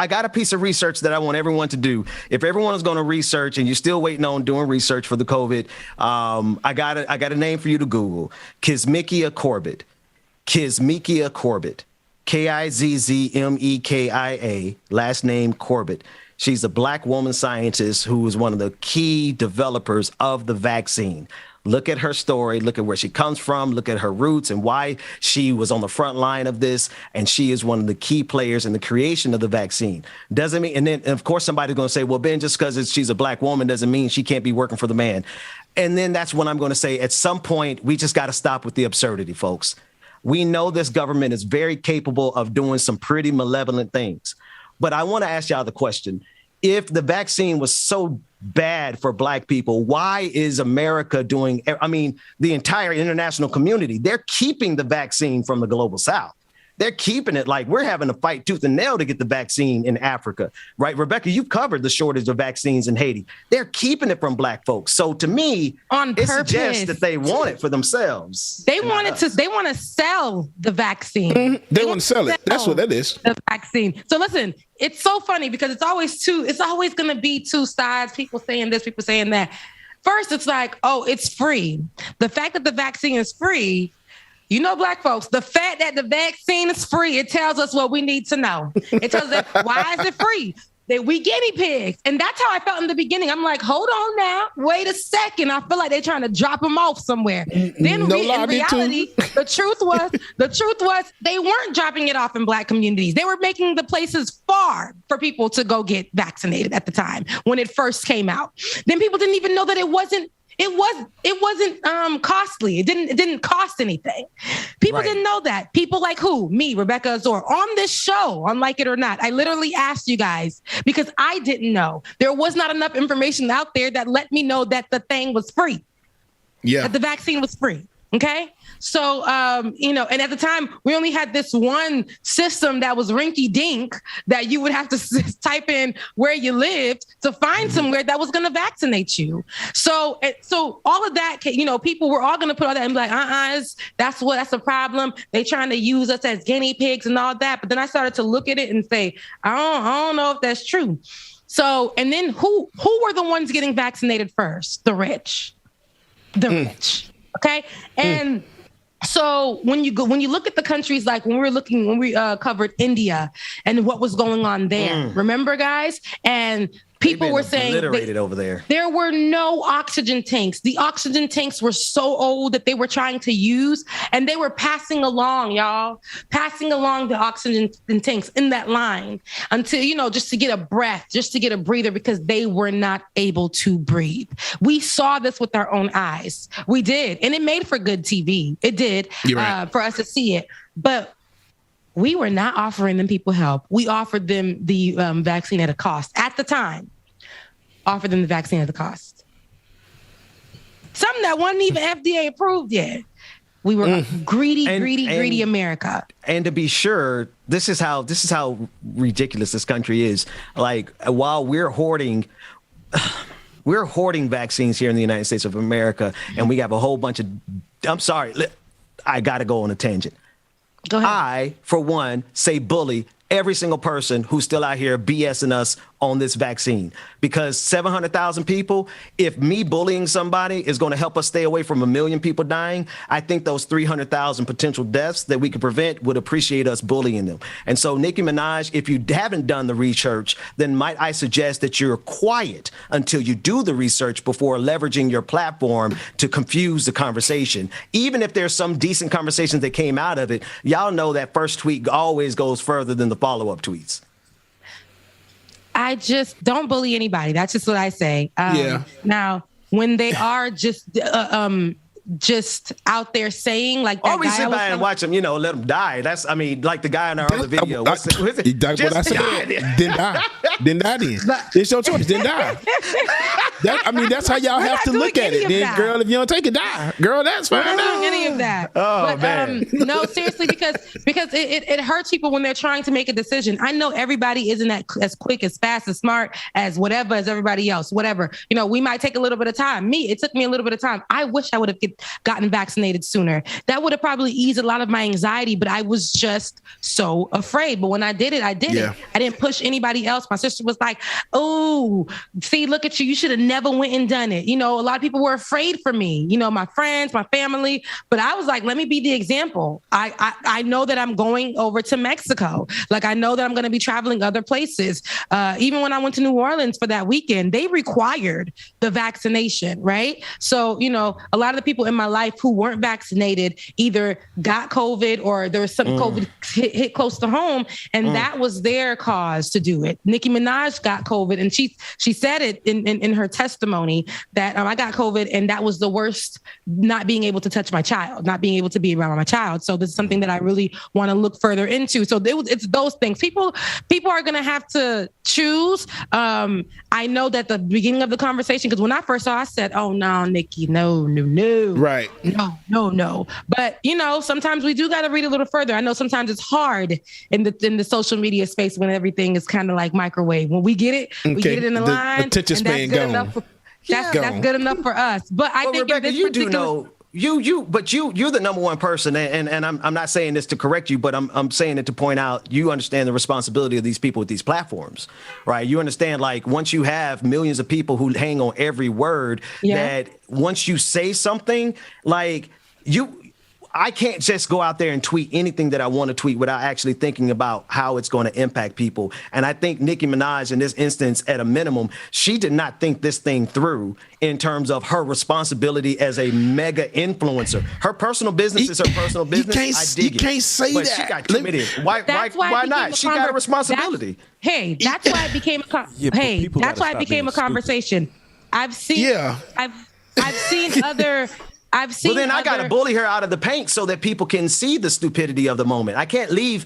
got a piece of research that I want everyone to do. If everyone is going to research and you're still waiting on doing research for the COVID, I got a name for you to Google. Kizzmekia Corbett. Kizzmekia Corbett. Kizzmekia, last name Corbett. She's a Black woman scientist who is one of the key developers of the vaccine. Look at her story. Look at where she comes from. Look at her roots and why she was on the front line of this. And she is one of the key players in the creation of the vaccine. Doesn't mean, and then of course somebody's going to say, well, Ben, just because she's a Black woman doesn't mean she can't be working for the man. And then that's when I'm going to say, at some point, we just got to stop with the absurdity, folks. We know this government is very capable of doing some pretty malevolent things. But I want to ask y'all the question. If the vaccine was so bad for Black people, why is America doing, the entire international community, they're keeping the vaccine from the global South. They're keeping it like we're having to fight tooth and nail to get the vaccine in Africa, right? Rebecca, you've covered the shortage of vaccines in Haiti. They're keeping it from Black folks. So to me, it suggests that they want it for themselves. They want to sell the vaccine. Mm-hmm. They want to sell it. That's what that is. The vaccine. So listen, it's so funny because it's always going to be two sides. People saying this, people saying that. First, it's like, oh, it's free. The fact that the vaccine is free, Black folks, the fact that the vaccine is free, it tells us what we need to know. It tells us why is it free? That we guinea pigs. And that's how I felt in the beginning. I'm like, hold on now. Wait a second. I feel like they're trying to drop them off somewhere. Then in reality, the truth was they weren't dropping it off in Black communities. They were making the places far for people to go get vaccinated at the time when it first came out. Then people didn't even know that it wasn't it wasn't costly. It didn't cost anything. People didn't know that. People like who? Me, Rebecca Azor, on this show, on Like It or Not. I literally asked you guys because I didn't know. There was not enough information out there that let me know that the thing was free. Yeah. That the vaccine was free. Okay. So, and at the time we only had this one system that was rinky dink that you would have to type in where you lived to find somewhere that was going to vaccinate you. So all of that, people were all going to put all that and be like, that's a problem. They trying to use us as guinea pigs and all that. But then I started to look at it and say, I don't know if that's true. So, and then who were the ones getting vaccinated first? The rich. Rich. Okay. And so when you look at the countries, like when we covered India and what was going on there, remember, guys? And people were saying obliterated over there. There were no oxygen tanks. The oxygen tanks were so old that they were trying to use, and they were passing along the oxygen tanks in that line until, just to get a breath, just to get a breather, because they were not able to breathe. We saw this with our own eyes. We did. And it made for good TV. It did for us to see it. But we were not offering them people help. We offered them the vaccine at a cost. At the time, offered them the vaccine at a cost. Something that wasn't even FDA approved yet. We were greedy America. And to be sure, this is how ridiculous this country is. Like, while we're hoarding vaccines here in the United States of America, and we have a whole bunch of. I'm sorry, I got to go on a tangent. Go ahead. I, for one, say bully every single person who's still out here BSing us on this vaccine, because 700,000 people, if me bullying somebody is going to help us stay away from 1 million people dying, I think those 300,000 potential deaths that we could prevent would appreciate us bullying them. And so, Nicki Minaj, if you haven't done the research, then might I suggest that you're quiet until you do the research before leveraging your platform to confuse the conversation. Even if there's some decent conversations that came out of it, y'all know that first tweet always goes further than the follow-up tweets. I just don't bully anybody. That's just what I say. Now, when they are just out there saying like that, or we sit by and watch them, let them die. Like the guy in our other video. That's what I said. Then die. It's your choice. Then die. That's how y'all have to look at it. Then, girl, if you don't take it, die. Girl, that's fine. We're not doing any of that. Man. No, seriously, because it hurts people when they're trying to make a decision. I know everybody isn't as quick, as fast, as smart, as whatever as everybody else. Whatever. We might take a little bit of time. It took me a little bit of time. I wish I would have gotten vaccinated sooner. That would have probably eased a lot of my anxiety, but I was just so afraid. But when I did it, I did it. I didn't push anybody else. My sister was like, "Oh, see, look at you. You should have never went and done it." A lot of people were afraid for me, my friends, my family, but I was like, let me be the example. I know that I'm going over to Mexico. Like, I know that I'm going to be traveling other places. Even when I went to New Orleans for that weekend, they required the vaccination, right? So, a lot of the people in my life who weren't vaccinated either got COVID or there was some COVID hit close to home, and that was their cause to do it. Nicki Minaj got COVID, and she said it in her testimony that I got COVID, and that was the worst, not being able to touch my child, not being able to be around my child. So this is something that I really want to look further into. So it's those things. People are going to have to choose. I know that the beginning of the conversation, because when I first saw, I said, "Oh no, Nicki, no." Right. No. But sometimes we do got to read a little further. I know sometimes it's hard in the social media space when everything is kind of like microwave. When we get it, we get it in the line. Attention span gone. That's good enough for us. But I think Rebecca, you do know. You're the number one person, and I'm not saying this to correct you, but I'm saying it to point out you understand the responsibility of these people with these platforms, right? You understand, like, once you have millions of people who hang on every word, that once you say something, like I can't just go out there and tweet anything that I want to tweet without actually thinking about how it's going to impact people. And I think Nicki Minaj, in this instance, at a minimum, she did not think this thing through in terms of her responsibility as a mega influencer. Her personal business is her personal business. You can't say but that. She got committed. Why not? She got a responsibility. That's why it became a conversation. I've seen. I've seen other. Well, then I got to bully her out of the paint so that people can see the stupidity of the moment. I can't leave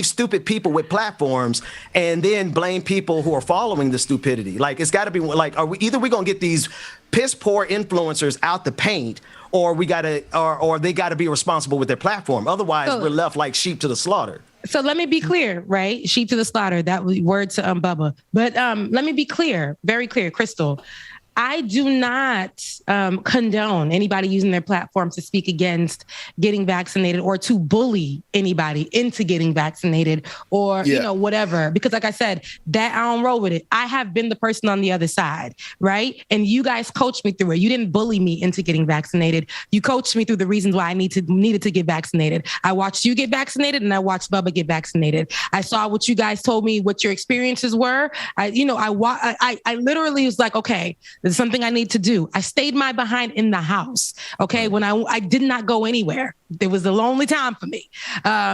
stupid people with platforms and then blame people who are following the stupidity. Like, it's got to be like, either we're going to get these piss poor influencers out the paint, or we got to, or they got to be responsible with their platform. Otherwise, we're left like sheep to the slaughter. So let me be clear, right? Sheep to the slaughter. That was word to Bubba. But let me be clear, very clear, Crystal. I do not condone anybody using their platform to speak against getting vaccinated or to bully anybody into getting vaccinated or, whatever. Because like I said, that I don't roll with it. I have been the person on the other side, right? And you guys coached me through it. You didn't bully me into getting vaccinated. You coached me through the reasons why I needed to get vaccinated. I watched you get vaccinated and I watched Bubba get vaccinated. I saw what you guys told me, what your experiences were. I literally was like, okay, there's something I need to do. I stayed my behind in the house. Okay. When I did not go anywhere. It was a lonely time for me. I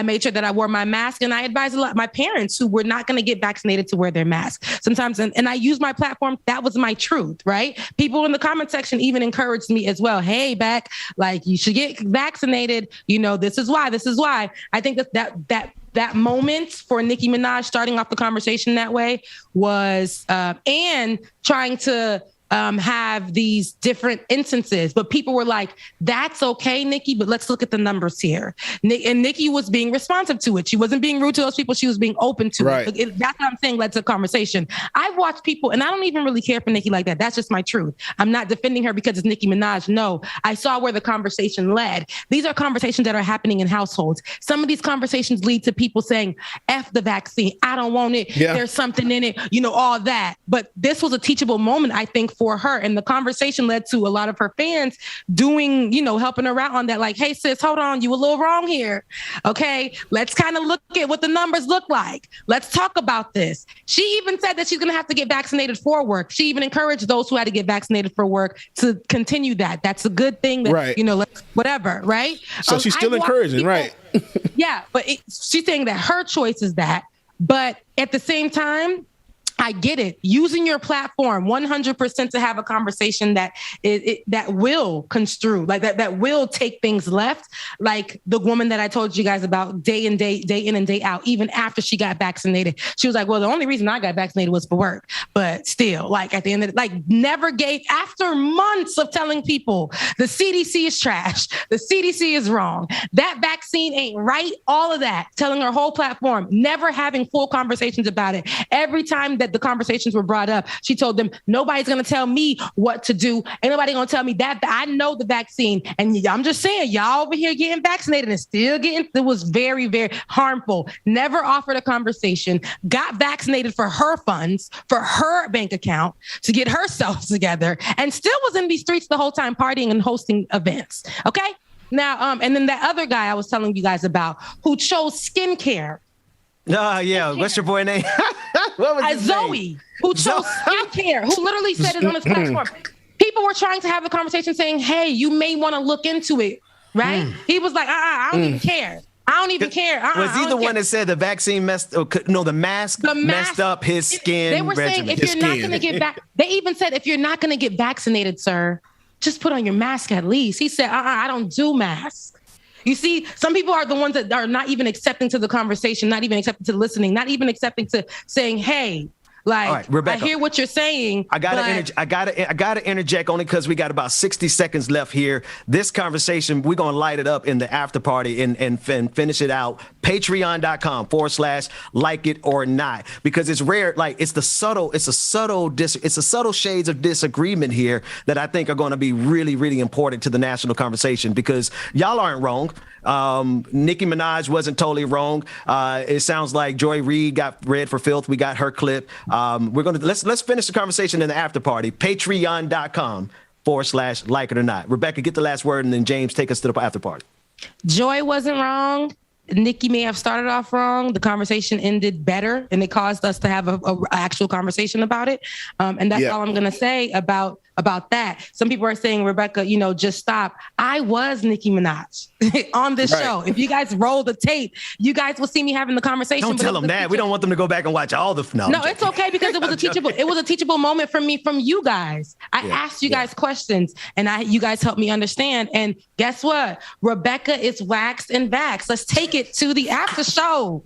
made sure that I wore my mask, and I advised a lot my parents who were not going to get vaccinated to wear their mask sometimes. And I used my platform. That was my truth, right? People in the comment section even encouraged me as well. Hey, Beck, like you should get vaccinated. This is why. I think that moment for Nicki Minaj starting off the conversation that way was, and trying to have these different instances, but people were like, that's okay, Nicki, but let's look at the numbers here. And Nicki was being responsive to it. She wasn't being rude to those people. She was being open to it. That's what I'm saying led to conversation. I've watched people, and I don't even really care for Nicki like that. That's just my truth. I'm not defending her because it's Nicki Minaj. No, I saw where the conversation led. These are conversations that are happening in households. Some of these conversations lead to people saying, F the vaccine. I don't want it. Yeah. There's something in it, all that. But this was a teachable moment, I think, for her. And the conversation led to a lot of her fans doing, helping her out on that. Like, hey, sis, hold on. You a little wrong here. Okay. Let's kind of look at what the numbers look like. Let's talk about this. She even said that she's going to have to get vaccinated for work. She even encouraged those who had to get vaccinated for work to continue that. That's a good thing that, whatever. Right. So she's still encouraging. People, right. Yeah. But she's saying that her choice is that. But at the same time, I get it. Using your platform 100% to have a conversation that that will construe, like that will take things left. Like the woman that I told you guys about day in and day out, even after she got vaccinated, she was like, well, the only reason I got vaccinated was for work. But still, like at the end of it, never gave, after months of telling people the CDC is trash, the CDC is wrong, that vaccine ain't right, all of that, telling her whole platform, never having full conversations about it. Every time that the conversations were brought up, she told them, nobody's going to tell me what to do. Ain't nobody going to tell me that. I know the vaccine. And I'm just saying, y'all over here getting vaccinated and still it was very, very harmful. Never offered a conversation, got vaccinated for her funds, for her bank account to get herself together, and still was in these streets the whole time partying and hosting events. Okay. Now, and then that other guy I was telling you guys about who chose skincare. Yeah. What's your boy name? What was his Zoe, name? who chose skincare, who literally said it on his platform. People were trying to have a conversation saying, hey, you may want to look into it, right? He was like, I don't even care. I don't even care. Was he the one that said the vaccine messed up his skin? They were saying if you're not going to get back, they even said if you're not going to get vaccinated, sir, just put on your mask at least. He said, I don't do masks. You see, some people are the ones that are not even accepting to the conversation, not even accepting to listening, not even accepting to saying, hey, like, all right, Rebecca, I hear what you're saying. I gotta interject only because we got about 60 seconds left here. This conversation, we're gonna light it up in the after party and finish it out. Patreon.com/like it or not, because it's rare. Like it's a subtle shades of disagreement here that I think are going to be really, really important to the national conversation, because y'all aren't wrong. Nicki Minaj wasn't totally wrong. It sounds like Joy Reid got read for filth. We got her clip. Let's finish the conversation in the after party. Patreon.com/like it or not. Rebecca, get the last word, and then James, take us to the after party. Joy wasn't wrong. Nikki may have started off wrong. The conversation ended better, and it caused us to have a actual conversation about it. And that's all I'm going to say about that. Some people are saying, Rebecca, just stop. I was Nicki Minaj on this show. If you guys roll the tape, you guys will see me having the conversation. Don't tell them that. We don't want them to go back and watch all the. No, it's okay because it was a teachable. It was a teachable moment for me from you guys. I asked you guys questions, and you guys helped me understand. And guess what? Rebecca is waxed and vaxxed. Let's take it to the after show.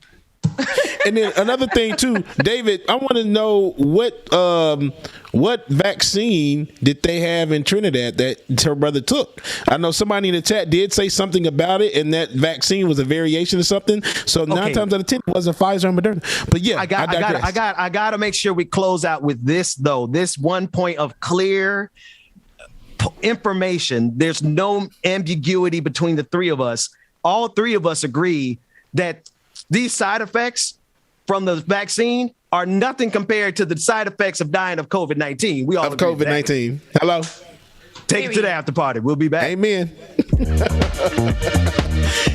And then another thing too, David, I want to know what vaccine did they have in Trinidad that her brother took? I know somebody in the chat did say something about it, and that vaccine was a variation of something. So 9 times out of 10 it wasn't Pfizer and Moderna. But yeah, I got to make sure we close out with this though. This one point of clear information. There's no ambiguity between the three of us. All three of us agree that these side effects from the vaccine are nothing compared to the side effects of dying of COVID-19. We all agree with that. COVID-19. Hello. Take it to the after party. We'll be back. Amen.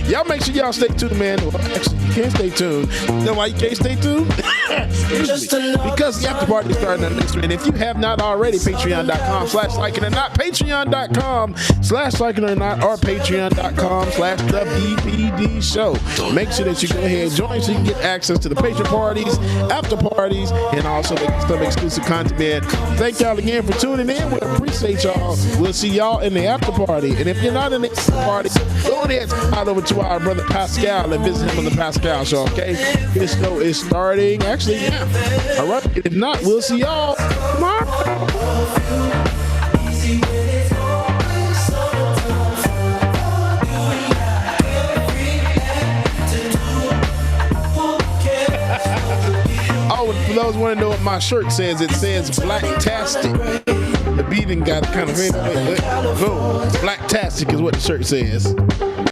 Y'all make sure y'all stay tuned, man. Well, actually, you can't stay tuned. You know why you can't stay tuned? Because the after party is starting on next week. And if you have not already, patreon.com/liking-or-not, patreon.com/liking-or-not, or patreon.com/the BPD show. Make sure that you go ahead and join so you can get access to the patron parties, after parties, and also some exclusive content, man. Thank y'all again for tuning in. We appreciate y'all. We'll see y'all in the after party. And if you're not in the after party, go ahead and slide over to our brother Pascal and visit him on the Pascal show, okay? This show is starting actually now. All right? If not, we'll see y'all tomorrow. Oh, and for those who want to know what my shirt says, it says Black-tastic. The beating got kind of boom. Black-tastic is what the shirt says.